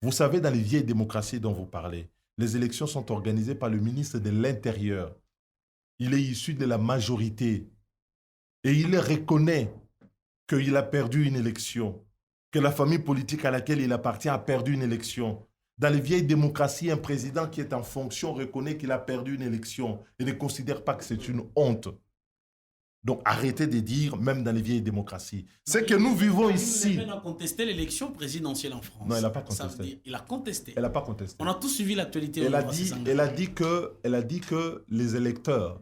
Vous savez, dans les vieilles démocraties dont vous parlez, les élections sont organisées par le ministre de l'Intérieur. Il est issu de la majorité et il reconnaît qu'il a perdu une élection, que la famille politique à laquelle il appartient a perdu une élection. Dans les vieilles démocraties, un président qui est en fonction reconnaît qu'il a perdu une élection et ne considère pas que c'est une honte. Donc arrêtez de dire, même dans les vieilles démocraties. C'est que nous vivons ici. Il a contesté l'élection présidentielle en France. Non, elle n'a pas Ça veut contesté. dire, il a contesté. Elle n'a pas contesté. On a tous suivi l'actualité. Elle a dit que les électeurs,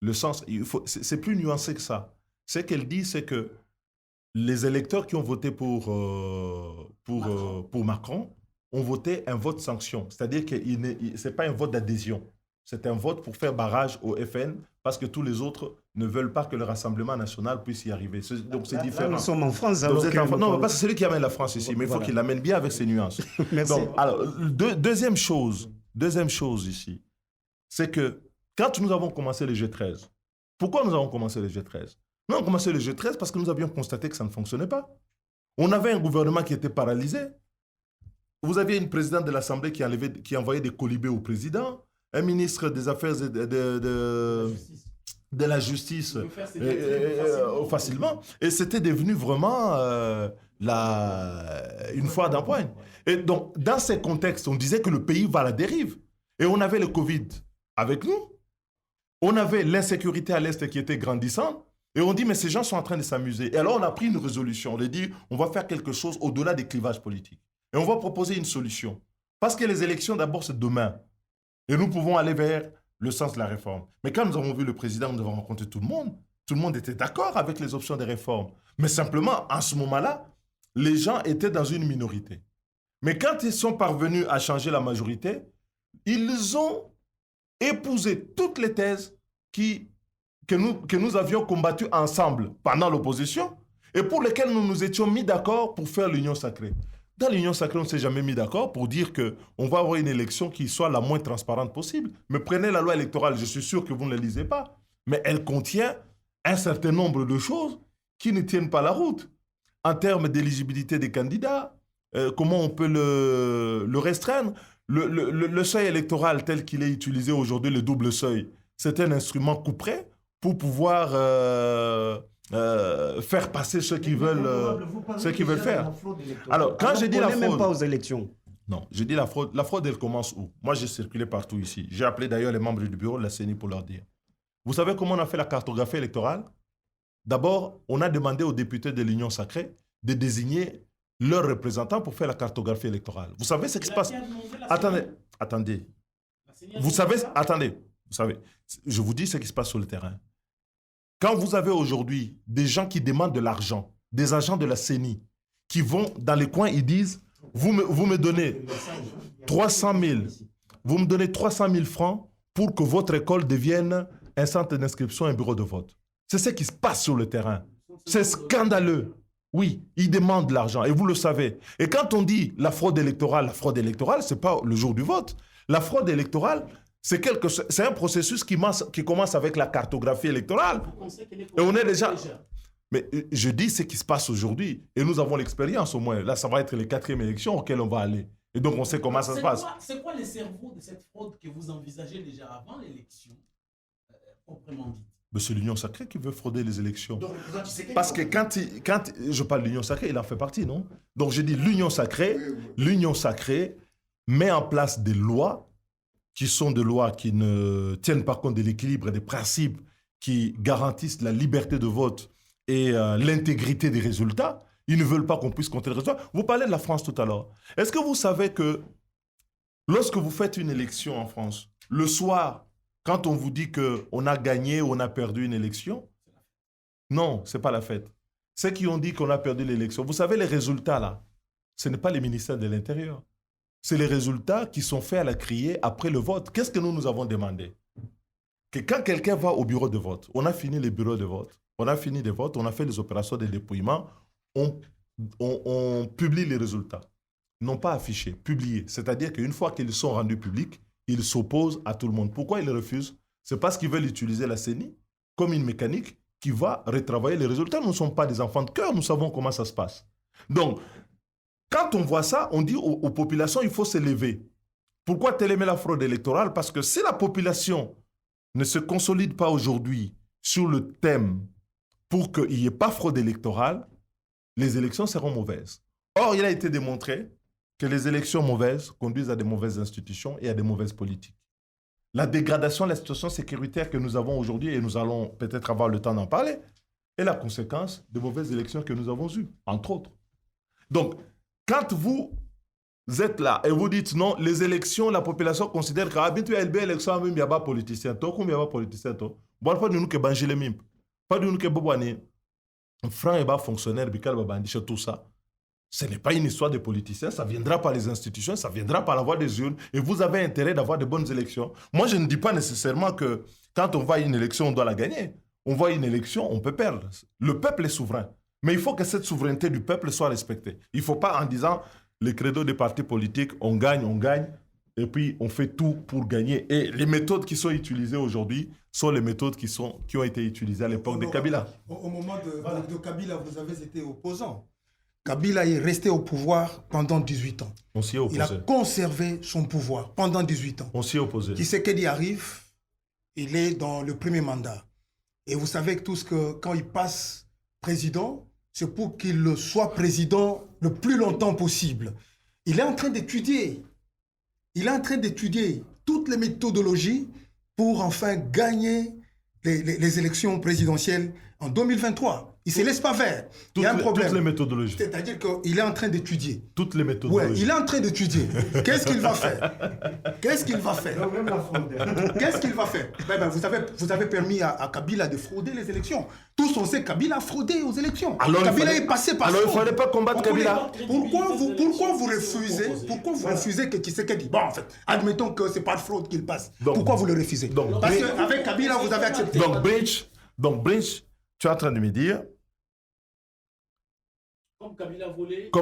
le sens, c'est plus nuancé que ça. Ce qu'elle dit, c'est que les électeurs qui ont voté pour Macron ont voté un vote sanction. C'est-à-dire que ce n'est pas un vote d'adhésion. C'est un vote pour faire barrage au FN parce que tous les autres ne veulent pas que le Rassemblement national puisse y arriver. Donc c'est différent. Nous sommes en France. Donc, non, parce que c'est lui qui amène la France ici, mais il faut Voilà. qu'il l'amène bien avec ses nuances. Merci. Donc, alors, deuxième chose ici, c'est que quand nous avons commencé le G13, pourquoi nous avons commencé le G13? Nous avons commencé le G13 parce que nous avions constaté que ça ne fonctionnait pas. On avait un gouvernement qui était paralysé. Vous aviez une présidente de l'Assemblée qui envoyait des colibés au président, un ministre des Affaires de la Justice facilement. Et c'était devenu vraiment une foire d'empoigne. Et donc, dans ces contextes, on disait que le pays va à la dérive. Et on avait le Covid avec nous. On avait l'insécurité à l'Est qui était grandissante. Et on dit, mais ces gens sont en train de s'amuser. Et alors, on a pris une résolution. On a dit, on va faire quelque chose au-delà des clivages politiques. Et on va proposer une solution. Parce que les élections, d'abord, c'est demain. Et nous pouvons aller vers le sens de la réforme. Mais quand nous avons vu le président, nous avons rencontré tout le monde était d'accord avec les options des réformes. Mais simplement, en ce moment-là, les gens étaient dans une minorité. Mais quand ils sont parvenus à changer la majorité, ils ont épousé toutes les thèses que nous avions combattues ensemble pendant l'opposition et pour lesquelles nous nous étions mis d'accord pour faire l'union sacrée. Dans l'union sacrée, on ne s'est jamais mis d'accord pour dire qu'on va avoir une élection qui soit la moins transparente possible. Mais prenez la loi électorale, je suis sûr que vous ne la lisez pas, mais elle contient un certain nombre de choses qui ne tiennent pas la route. En termes d'éligibilité des candidats, comment on peut le restreindre. Le seuil électoral tel qu'il est utilisé aujourd'hui, le double seuil, c'est un instrument couperet pour pouvoir faire passer ceux qui veulent faire. Alors, quand je dis la fraude... même pas aux élections. Non, je dis la fraude, elle commence où? Moi, j'ai circulé partout ici. J'ai appelé d'ailleurs les membres du bureau de la CENI pour leur dire. Vous savez comment on a fait la cartographie électorale? D'abord, on a demandé aux députés de l'Union sacrée de désigner leurs représentants pour faire la cartographie électorale. Vous savez ce qui se passe? Attendez. Vous savez, je vous dis ce qui se passe sur le terrain. Quand vous avez aujourd'hui des gens qui demandent de l'argent, des agents de la CENI, qui vont dans les coins, ils disent, vous me donnez 300 000, vous me donnez 300 000 francs pour que votre école devienne un centre d'inscription, un bureau de vote. C'est ce qui se passe sur le terrain. C'est scandaleux. Oui, ils demandent de l'argent et vous le savez. Et quand on dit la fraude électorale, ce n'est pas le jour du vote. La fraude électorale, c'est un processus qui commence avec la cartographie électorale. Et on est déjà... Mais je dis ce qui se passe aujourd'hui. Et nous avons l'expérience au moins. Là, ça va être les 4e élections auxquelles on va aller. Et donc, on sait comment ça se passe. C'est quoi le cerveau de cette fraude que vous envisagez déjà avant l'élection, proprement dit? C'est l'Union sacrée qui veut frauder les élections. Donc, parce que quand je parle de l'Union sacrée, il en fait partie, non? Donc, je dis l'Union sacrée met en place des lois qui sont des lois qui ne tiennent pas compte de l'équilibre et des principes qui garantissent la liberté de vote et l'intégrité des résultats. Ils ne veulent pas qu'on puisse compter les résultats. Vous parlez de la France tout à l'heure. Est-ce que vous savez que lorsque vous faites une élection en France, le soir, quand on vous dit qu'on a gagné ou on a perdu une élection, non, ce n'est pas la fête. Ceux qui ont dit qu'on a perdu l'élection, vous savez, les résultats là, ce n'est pas les ministères de l'Intérieur. C'est les résultats qui sont faits à la criée après le vote. Qu'est-ce que nous avons demandé? Que quand quelqu'un va au bureau de vote, on a fini les bureaux de vote, on a fini les votes, on a fait les opérations de dépouillement, on publie les résultats. Non pas affichés, publiés. C'est-à-dire qu'une fois qu'ils sont rendus publics, ils s'opposent à tout le monde. Pourquoi ils refusent? C'est parce qu'ils veulent utiliser la CENI comme une mécanique qui va retravailler les résultats. Nous ne sommes pas des enfants de cœur, nous savons comment ça se passe. Donc, quand on voit ça, on dit aux populations, il faut se lever. Pourquoi télémer la fraude électorale? Parce que si la population ne se consolide pas aujourd'hui sur le thème pour qu'il n'y ait pas fraude électorale, les élections seront mauvaises. Or, il a été démontré que les élections mauvaises conduisent à de mauvaises institutions et à de mauvaises politiques. La dégradation de la situation sécuritaire que nous avons aujourd'hui, et nous allons peut-être avoir le temps d'en parler, est la conséquence de mauvaises élections que nous avons eues, entre autres. Donc, quand vous êtes là et vous dites non, les élections, la population considère qu'il y a une élection, il n'y a pas de politicien. Pourquoi il n'y a pas de politicien? Bon, pas de nous que Banjile Mimp, pas de nous que Bobouane, franc et bas fonctionnaire, Bikal Babandiche, tout ça. Ce n'est pas une histoire de politiciens, ça viendra par les institutions, ça viendra par la voie des urnes, et vous avez intérêt d'avoir de bonnes élections. Moi, je ne dis pas nécessairement que quand on va à une élection, on doit la gagner. On va à une élection, on peut perdre. Le peuple est souverain. Mais il faut que cette souveraineté du peuple soit respectée. Il ne faut pas en disant, les credos des partis politiques, on gagne, et puis on fait tout pour gagner. Et les méthodes qui sont utilisées aujourd'hui sont les méthodes qui ont été utilisées à l'époque de Kabila. Au moment de Kabila, vous avez été opposant. Kabila est resté au pouvoir pendant 18 ans. On s'y est Il a opposé. conservé son pouvoir pendant 18 ans. On s'y est opposé. Tshisekedi arrive, il est dans le premier mandat. Et vous savez tous que quand il passe président, c'est pour qu'il soit président le plus longtemps possible. Il est en train d'étudier. Il est en train d'étudier toutes les méthodologies pour enfin gagner les élections présidentielles en 2023. Il ne se laisse pas faire. Il y a un problème. Toutes les méthodologies. C'est-à-dire qu'il est en train d'étudier. Toutes les Ouais, méthodologies. il est en train d'étudier. Qu'est-ce qu'il va faire? Qu'est-ce qu'il va faire? Qu'est-ce qu'il va faire? Vous avez permis à Kabila de frauder les élections. Tous on sait que Kabila a fraudé aux élections. Alors, Kabila est passé par alors il ne fraude. fallait pas combattre Kabila. Pourquoi vous refusez que Tshisekedi... Bon, en fait, admettons que ce n'est pas de fraude qu'il passe. Donc, Pourquoi vous le refusez? donc, Parce qu'avec Kabila, vous avez accepté. Donc, Bridge, tu es en train de me dire, comme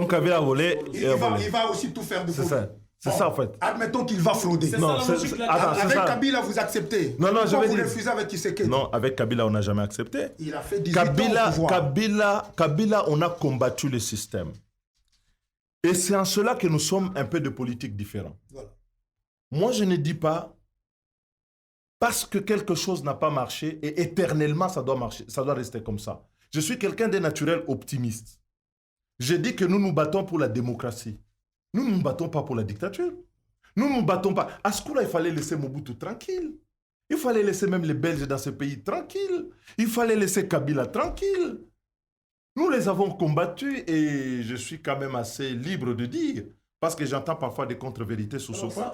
Kabila a volé, Il va aussi tout faire de C'est faux. ça. C'est Bon, ça, en fait. Admettons qu'il va frauder. Non, ça, la logique, là. attends, c'est Avec ça. Kabila, vous acceptez. Non, non, je Pourquoi vais vous dire- refusez avec Tshisekedi? Non, avec Kabila, on n'a jamais accepté. Il a fait 18 ans au pouvoir. Kabila, on a combattu le système. Et c'est en cela que nous sommes un peu de politiques différents. Voilà. Moi, je ne dis pas parce que quelque chose n'a pas marché et éternellement ça doit marcher, ça doit rester comme ça. Je suis quelqu'un de naturel optimiste. Je dis que nous nous battons pour la démocratie. Nous ne nous battons pas pour la dictature. Nous ne nous battons pas. À ce coup-là, il fallait laisser Mobutu tranquille. Il fallait laisser même les Belges dans ce pays tranquille. Il fallait laisser Kabila tranquille. Nous les avons combattus et je suis quand même assez libre de dire, parce que j'entends parfois des contre-vérités sur ce point.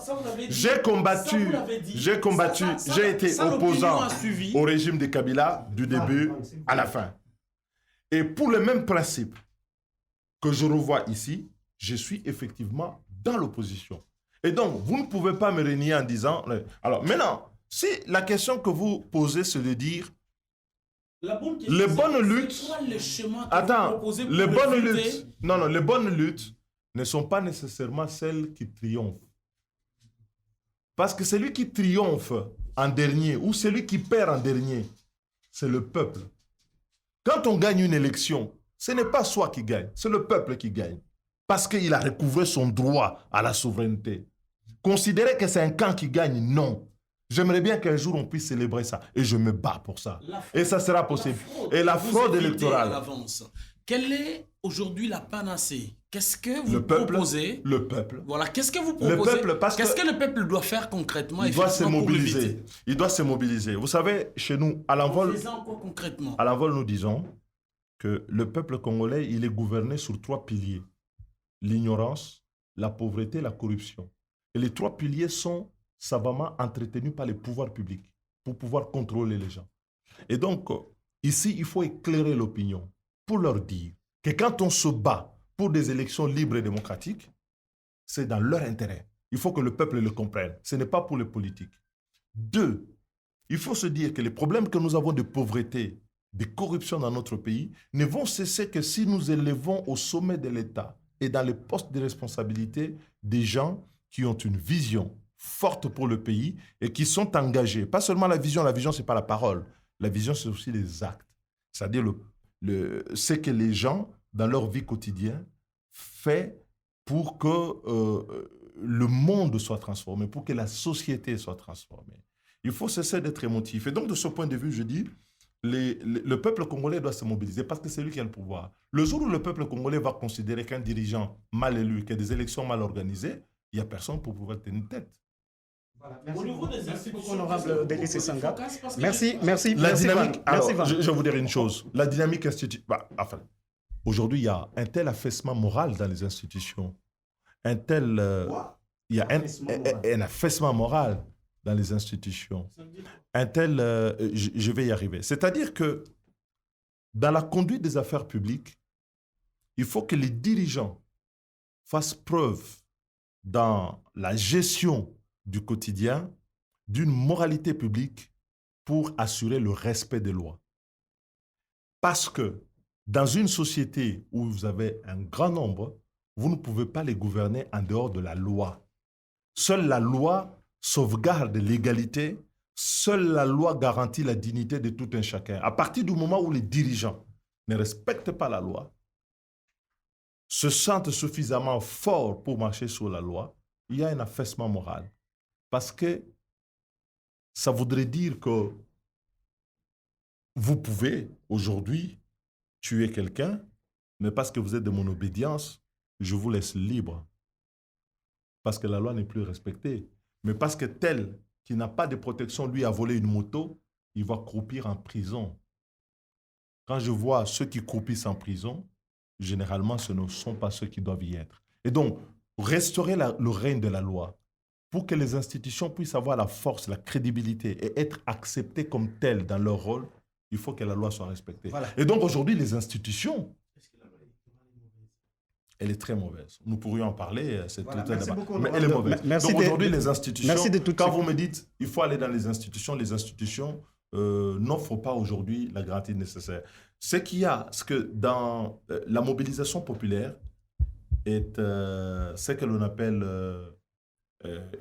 J'ai combattu, j'ai été opposant au régime de Kabila du début à la fin. Et pour le même principe que je revois ici, je suis effectivement dans l'opposition. Et donc, vous ne pouvez pas me renier en disant... Alors, maintenant, si la question que vous posez, c'est de dire... Les bonnes luttes... Attends, les bonnes luttes... Non, les bonnes luttes ne sont pas nécessairement celles qui triomphent. Parce que celui qui triomphe en dernier, ou celui qui perd en dernier, c'est le peuple. Quand on gagne une élection, ce n'est pas soi qui gagne, c'est le peuple qui gagne. Parce qu'il a recouvré son droit à la souveraineté. Considérer que c'est un camp qui gagne, non. J'aimerais bien qu'un jour on puisse célébrer ça. Et je me bats pour ça. Et ça sera possible. Et la fraude électorale. Quelle est aujourd'hui la panacée? Qu'est-ce que vous Le peuple, proposez? le peuple. Voilà, qu'est-ce que vous proposez? Le peuple, parce qu'est-ce que que le peuple doit faire concrètement? Il doit se effectivement, pour mobiliser. l'éviter? Il doit se mobiliser. Vous savez, chez nous, à En l'envol, faisant quoi concrètement? à l'envol, nous disons que le peuple congolais, il est gouverné sur 3 piliers. L'ignorance, la pauvreté, la corruption. Et les 3 piliers sont savamment entretenus par les pouvoirs publics pour pouvoir contrôler les gens. Et donc, ici, il faut éclairer l'opinion pour leur dire que quand on se bat pour des élections libres et démocratiques, c'est dans leur intérêt. Il faut que le peuple le comprenne. Ce n'est pas pour les politiques. 2, il faut se dire que les problèmes que nous avons de pauvreté, de corruption dans notre pays, ne vont cesser que si nous élevons au sommet de l'État et dans les postes de responsabilité des gens qui ont une vision forte pour le pays et qui sont engagés. Pas seulement la vision, ce n'est pas la parole. La vision, c'est aussi les actes. C'est-à-dire ce que les gens, dans leur vie quotidienne, font pour que le monde soit transformé, pour que la société soit transformée. Il faut cesser d'être émotif. Et donc, de ce point de vue, je dis, le peuple congolais doit se mobiliser parce que c'est lui qui a le pouvoir. Le jour où le peuple congolais va considérer qu'un dirigeant mal élu, qu'il y a des élections mal organisées, il n'y a personne pour pouvoir tenir tête. Voilà, Au niveau des institutions, honorable Délice Sanga. parce que- Merci. La dynamique, Van. Merci, alors, Van. je vais vous dire une chose. La dynamique institutionnelle, aujourd'hui, il y a un tel affaissement moral dans les institutions. Il y a un affaissement moral dans les institutions. Je vais y arriver. C'est-à-dire que dans la conduite des affaires publiques, il faut que les dirigeants fassent preuve dans la gestion du quotidien d'une moralité publique pour assurer le respect des lois. Parce que dans une société où vous avez un grand nombre, vous ne pouvez pas les gouverner en dehors de la loi. Seule la loi sauvegarde l'égalité, seule la loi garantit la dignité de tout un chacun. À partir du moment où les dirigeants ne respectent pas la loi, se sentent suffisamment forts pour marcher sur la loi, il y a un affaissement moral. Parce que ça voudrait dire que vous pouvez aujourd'hui tuer quelqu'un, mais parce que vous êtes de mon obédience, je vous laisse libre. Parce que la loi n'est plus respectée. Mais parce que tel qui n'a pas de protection, lui a volé une moto, il va croupir en prison. Quand je vois ceux qui croupissent en prison, généralement, ce ne sont pas ceux qui doivent y être. Et donc, restaurer le règne de la loi pour que les institutions puissent avoir la force, la crédibilité et être acceptées comme telles dans leur rôle, il faut que la loi soit respectée. Voilà. Et donc, aujourd'hui, les institutions, elle est très mauvaise. Nous pourrions en parler, c'est Voilà, tout un merci débat. beaucoup, Mais elle est mauvaise. merci Donc de- aujourd'hui, de- les institutions, merci de toutes quand ces- vous me dites il faut aller dans les institutions n'offrent pas aujourd'hui la garantie nécessaire. Ce qu'il y a, c'est que dans la mobilisation populaire est ce que l'on appelle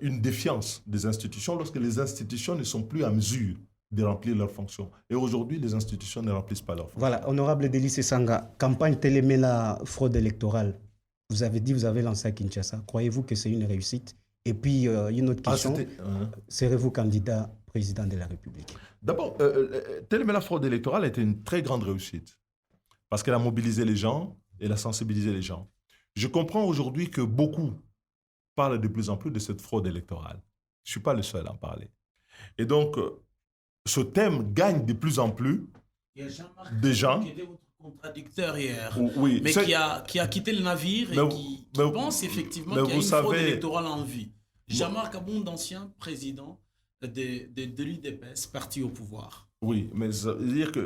une défiance des institutions lorsque les institutions ne sont plus à mesure de remplir leurs fonctions. Et aujourd'hui, les institutions ne remplissent pas leurs fonctions. Voilà, honorable Délice Sanga, campagne Téléméla fraude électorale. Vous avez dit, vous avez lancé à Kinshasa. Croyez-vous que c'est une réussite? Et puis, une autre question, serez-vous candidat président de la République? D'abord, Téléméla fraude électorale était une très grande réussite parce qu'elle a mobilisé les gens, elle a sensibilisé les gens. Je comprends aujourd'hui que beaucoup parlent de plus en plus de cette fraude électorale. Je ne suis pas le seul à en parler. Et donc, ce thème gagne de plus en plus Il y a Jean-Marc des gens. qui était votre contradicteur hier, Oui, mais c'est- qui a quitté le navire et Mais- qui mais- pense effectivement mais qu'il y a vous une fraude savez- électorale en vue. Jean-Marc Abound, ancien président de l'UDPS, parti au pouvoir. Oui, mais ça veut dire que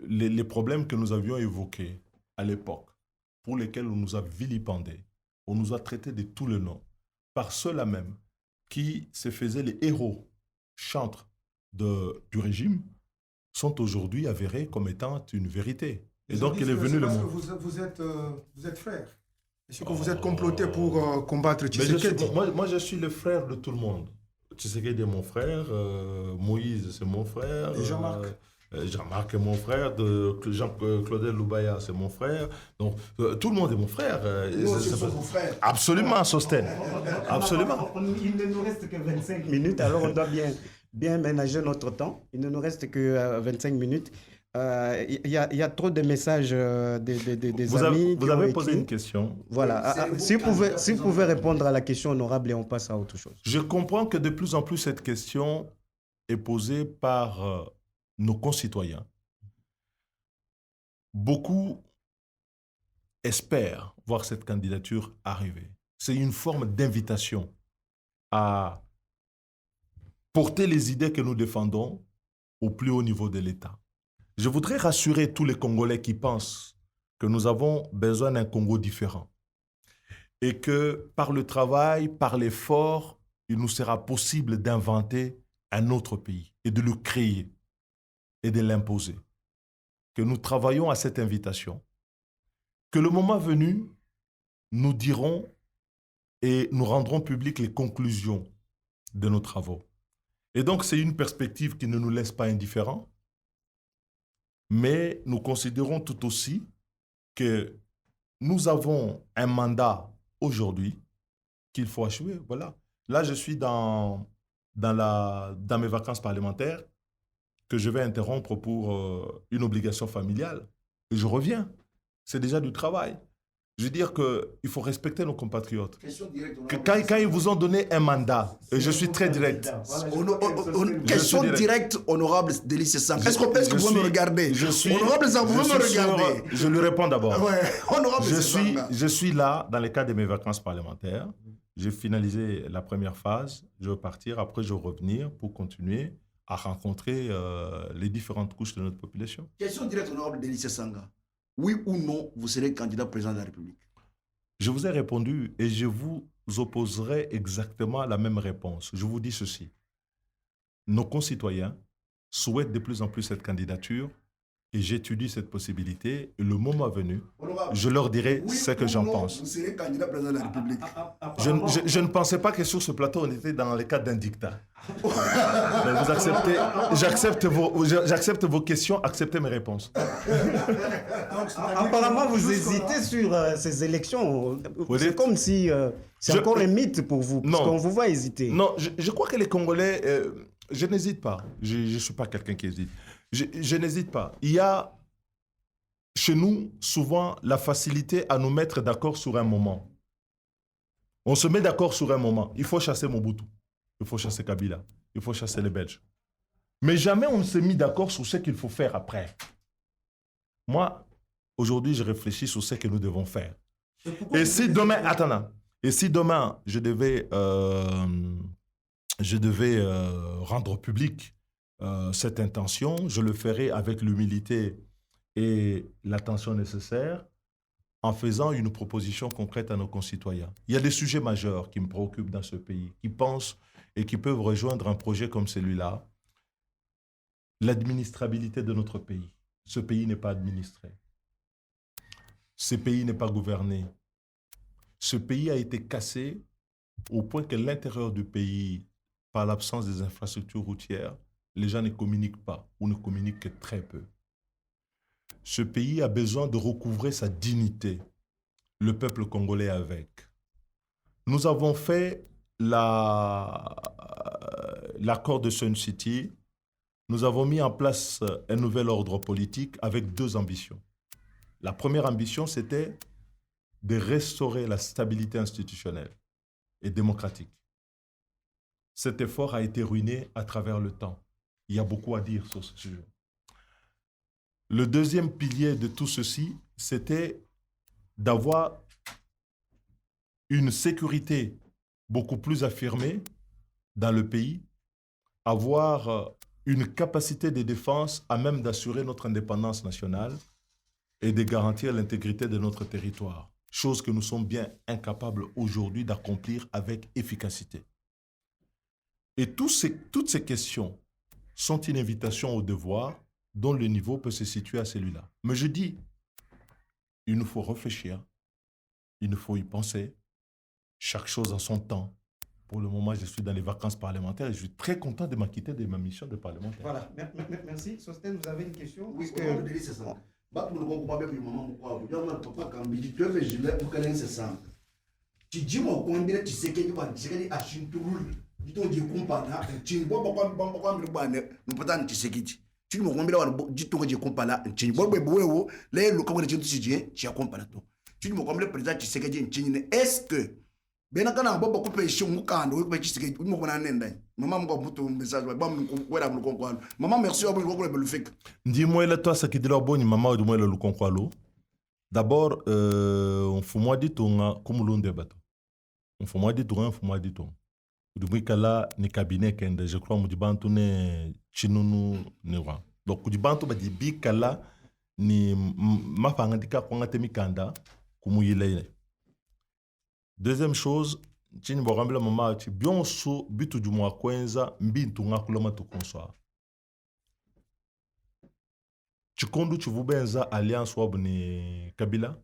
les problèmes que nous avions évoqués à l'époque, pour lesquels on nous a vilipendés, on nous a traités de tous les noms, par ceux-là même qui se faisaient les héros chantres du régime, sont aujourd'hui avérés comme étant une vérité. Et donc, il est venu le moment. Vous êtes frères. Est-ce que vous êtes complotés pour combattre Mais Tshisekedi? moi, je suis le frère de tout le monde. Tshisekedi est mon frère, Moïse, c'est mon frère. Et Jean-Marc? Jean-Marc est mon frère, Jean-Claudel Loubaya, c'est mon frère. Donc, tout le monde est mon frère. vos frères. Absolument, Sosten. Absolument. Il ne nous reste que 25 minutes, alors on doit bien ménager notre temps. Il ne nous reste que 25 minutes. Il y a trop de messages des Vous amis. qui ont avez posé écrit. une question. Voilà. Si vous pouvez répondre à la question honorable et on passe à autre chose. Je comprends que de plus en plus cette question est posée par nos concitoyens. Beaucoup espèrent voir cette candidature arriver. C'est une forme d'invitation à porter les idées que nous défendons au plus haut niveau de l'État. Je voudrais rassurer tous les Congolais qui pensent que nous avons besoin d'un Congo différent et que par le travail, par l'effort, il nous sera possible d'inventer un autre pays et de le créer et de l'imposer. Que nous travaillons à cette invitation. Que le moment venu, nous dirons et nous rendrons publiques les conclusions de nos travaux. Et donc, c'est une perspective qui ne nous laisse pas indifférents, mais nous considérons tout aussi que nous avons un mandat aujourd'hui qu'il faut achever. Voilà. Là, je suis dans mes vacances parlementaires que je vais interrompre pour une obligation familiale. Et je reviens. C'est déjà du travail. Je veux dire qu'il faut respecter nos compatriotes. Question directe. Quand ils vous ont donné un mandat, et je suis très direct. Question direct. directe, honorable Délice Sanga. Est-ce que vous pouvez me regarder? Honorable Sanga, vous pouvez me regarder? Je lui réponds d'abord. Ouais, honorable Je suis là dans le cadre de mes vacances parlementaires. J'ai finalisé la première phase. Je vais partir. Après, je vais revenir pour continuer à rencontrer les différentes couches de notre population. Question directe, honorable Délice Sanga. Oui ou non, vous serez candidat président de la République? Je vous ai répondu et je vous opposerai exactement la même réponse. Je vous dis ceci. Nos concitoyens souhaitent de plus en plus cette candidature. et j'étudie cette possibilité. Et le moment venu, Honorable, je leur dirai oui ce que ou j'en non, pense. Vous serez candidat président de la République. Je ne pensais pas que sur ce plateau, on était dans le cadre d'un dictat. Mais vous acceptez, j'accepte vos questions, acceptez mes réponses. Apparemment, vous hésitez sur ces élections. Vous C'est dites- comme si c'est Je- encore un mythe pour vous, parce Non. qu'on vous voit hésiter. Non, je crois que les Congolais, je n'hésite pas. Je ne suis pas quelqu'un qui hésite. Je n'hésite pas. Il y a chez nous souvent la facilité à nous mettre d'accord sur un moment. On se met d'accord sur un moment. Il faut chasser Mobutu. Il faut chasser Kabila. Il faut chasser les Belges. Mais jamais on ne s'est mis d'accord sur ce qu'il faut faire après. Moi, aujourd'hui, je réfléchis sur ce que nous devons faire. Et si demain, attends, et si demain, je devais rendre public cette intention, je le ferai avec l'humilité et l'attention nécessaire en faisant une proposition concrète à nos concitoyens. Il y a des sujets majeurs qui me préoccupent dans ce pays, qui pensent et qui peuvent rejoindre un projet comme celui-là. L'administrabilité de notre pays. Ce pays n'est pas administré. Ce pays n'est pas gouverné. Ce pays a été cassé au point que l'intérieur du pays, par l'absence des infrastructures routières, les gens ne communiquent pas ou ne communiquent que très peu. Ce pays a besoin de recouvrer sa dignité, le peuple congolais avec. Nous avons fait l'accord de Sun City. Nous avons mis en place un nouvel ordre politique avec deux ambitions. La première ambition, c'était de restaurer la stabilité institutionnelle et démocratique. Cet effort a été ruiné à travers le temps. Il y a beaucoup à dire sur ce sujet. Le deuxième pilier de tout ceci, c'était d'avoir une sécurité beaucoup plus affirmée dans le pays, avoir une capacité de défense à même d'assurer notre indépendance nationale et de garantir l'intégrité de notre territoire, chose que nous sommes bien incapables aujourd'hui d'accomplir avec efficacité. Et toutes ces questions sont une invitation au devoir dont le niveau peut se situer à celui-là. Mais je dis, il nous faut réfléchir, il nous faut y penser, chaque chose en son temps. Pour le moment, je suis dans les vacances parlementaires et je suis très content de m'acquitter de ma mission de parlementaire. Voilà, merci. Sosten, vous avez une question? Oui, Parce que- c'est ça. Bah, pour le comprendre bien, maman, pourquoi vous dites, papa, quand il dit, tu veux gilet, vous connaissez c'est ça. Tu dis, moi, quand il dit, tu sais qu'il va dire, à Chintoul, tu dis, compana, tu vois, pourquoi, nous peut-être, tu sais qui dit. Tu me comprends, dit, tu dis, compana, tu vois, là, le comment tu dis, tu as compana. Tu me comprends, le président, tu sais qu'il dit, est-ce que, ben kana bobo ko pe shi mukando ko pe chisike mo kona nenda mama mko muto message ba wera mu konkwalo mama merci obo ko le fake Dis-moi, là, toi, ce qui dit leur bonne maman, dis-moi, le Lukonkwalo. D'abord, on faut moi dire ton comme l'on débat. On faut moi dire ton, on faut moi dire ton. Du kala ni cabinet kende, je crois, mu bantu ne chinunu ne wa. Donc du bantu ba di bi kala ni mafanga dika kwanga temi kanda kumuyile. Deuxième chose, chini borambela mama ti bien so bitu du mois kwenza mbintu ngakuloma to konsoir. Chikondu chivubenza alliance wabu ni Kabila.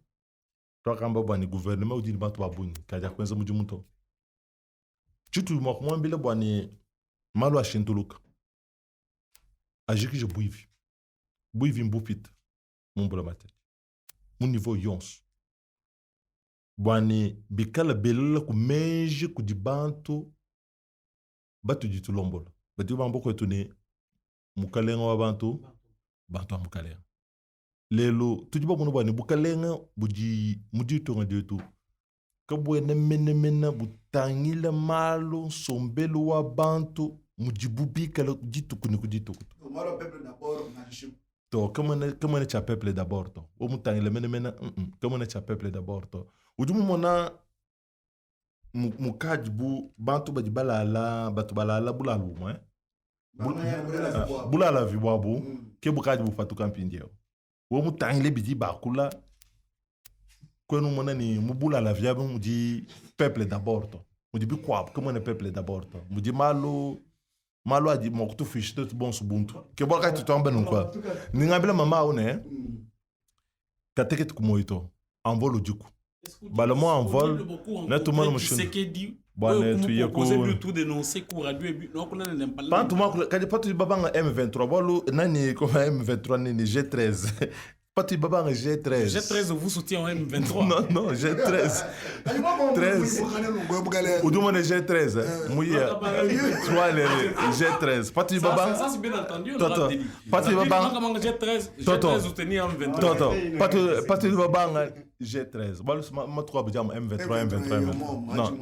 Toi kamba bani gouvernement ou di bantu babuni kaja kwenza mujimuto. Chitu mois mwambile bani malo a shintuluka. Ajiki je bouivi. Bouivi mbupit. Mon bola mate. Mon niveau yons. Bwani bikala belela ku menji ku dibantu batu jitu lombola batu bambo ko tuni mukalenga wa bantu mukalenga lelo tujiba bunu bwani bukalenga mudi to ngade tu ka bwena mena butangila malo sombelo wa bantu mujibubi kala jitu kuni ku jitu maro peuple d'abord marché to comment ne cha peuple d'abord to o mutangila mena comment ne cha peuple d'abord to ujumu mona mukajibu bantu baji balala batu balala bulalu mwe bulala vibwabu ke bukajibu fatu kampindio wo mutangile biji bakula kwenu mona ni mubulala vyabu muji peuple d'abord to muji bi kwa comment ne peuple d'abord to muji malo Malo a dit mon tout fiche tout bon subuntu. Que bon quand tu tombes non quoi. Ni ngabela mama one. Kateket kumoito. En vol au duku. Bah le mot en vol. Là tout le monde me chine. Bon tu y a quoi. Vous tout dénoncer pour radio et but. Non qu'on n'aime pas. Pas tout le monde. Quand pas tu babang M23. Bon nani comme M23 nani G13. Pas tu babang G13. G13 vous soutient en M23. Non G13. 13. Ou du monde G13. Mouilla. Soit les G13. Pas tu babang. Ça c'est bien entendu. Toto. Pas tu babang. G13. Toto. G13 vous tenez en M23. Toto. Pas tu babang G13. Bon ma trois bijam M23 M23. Non.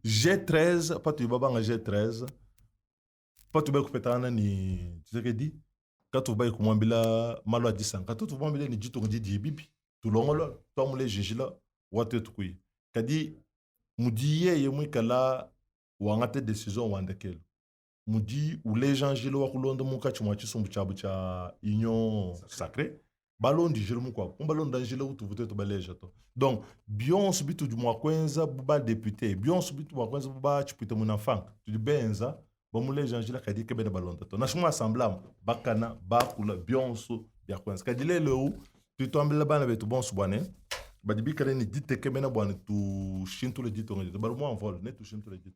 G13. Pas tu babang G13. Pas tu babang kupetana ni. Tu sais que dit? Quand tu vas kumambila malo a 10 ans, quand tu vas kumambila ni jitu ngidi bibi, tu l'ongolo, toi mule jingila, wate tukui. Kadi mudiye ye mui kala wangate décision wandekel. Mudi ou les gens jilo wa kulonda muka chumwachi sumbucha bucha union sacrée. Ballon di jilo mukwa, un ballon d'angelo ou tu vote to baleja to. Donc bion subitu du mwa kwenza buba député, bion subitu mwa kwenza buba chipite mon enfant. Tu dis benza. Bon, les gens qui ont dit que c'est ballon de temps. Assemblée, Bakana, Bakula, Bionso, Biakouens. Quand il est le où, tu tombes là-bas avec tout bon soubane. Badibi Karen dit que c'est bon, tu chinto le dit, tu vas moi en vol, ne tu chinto le dit.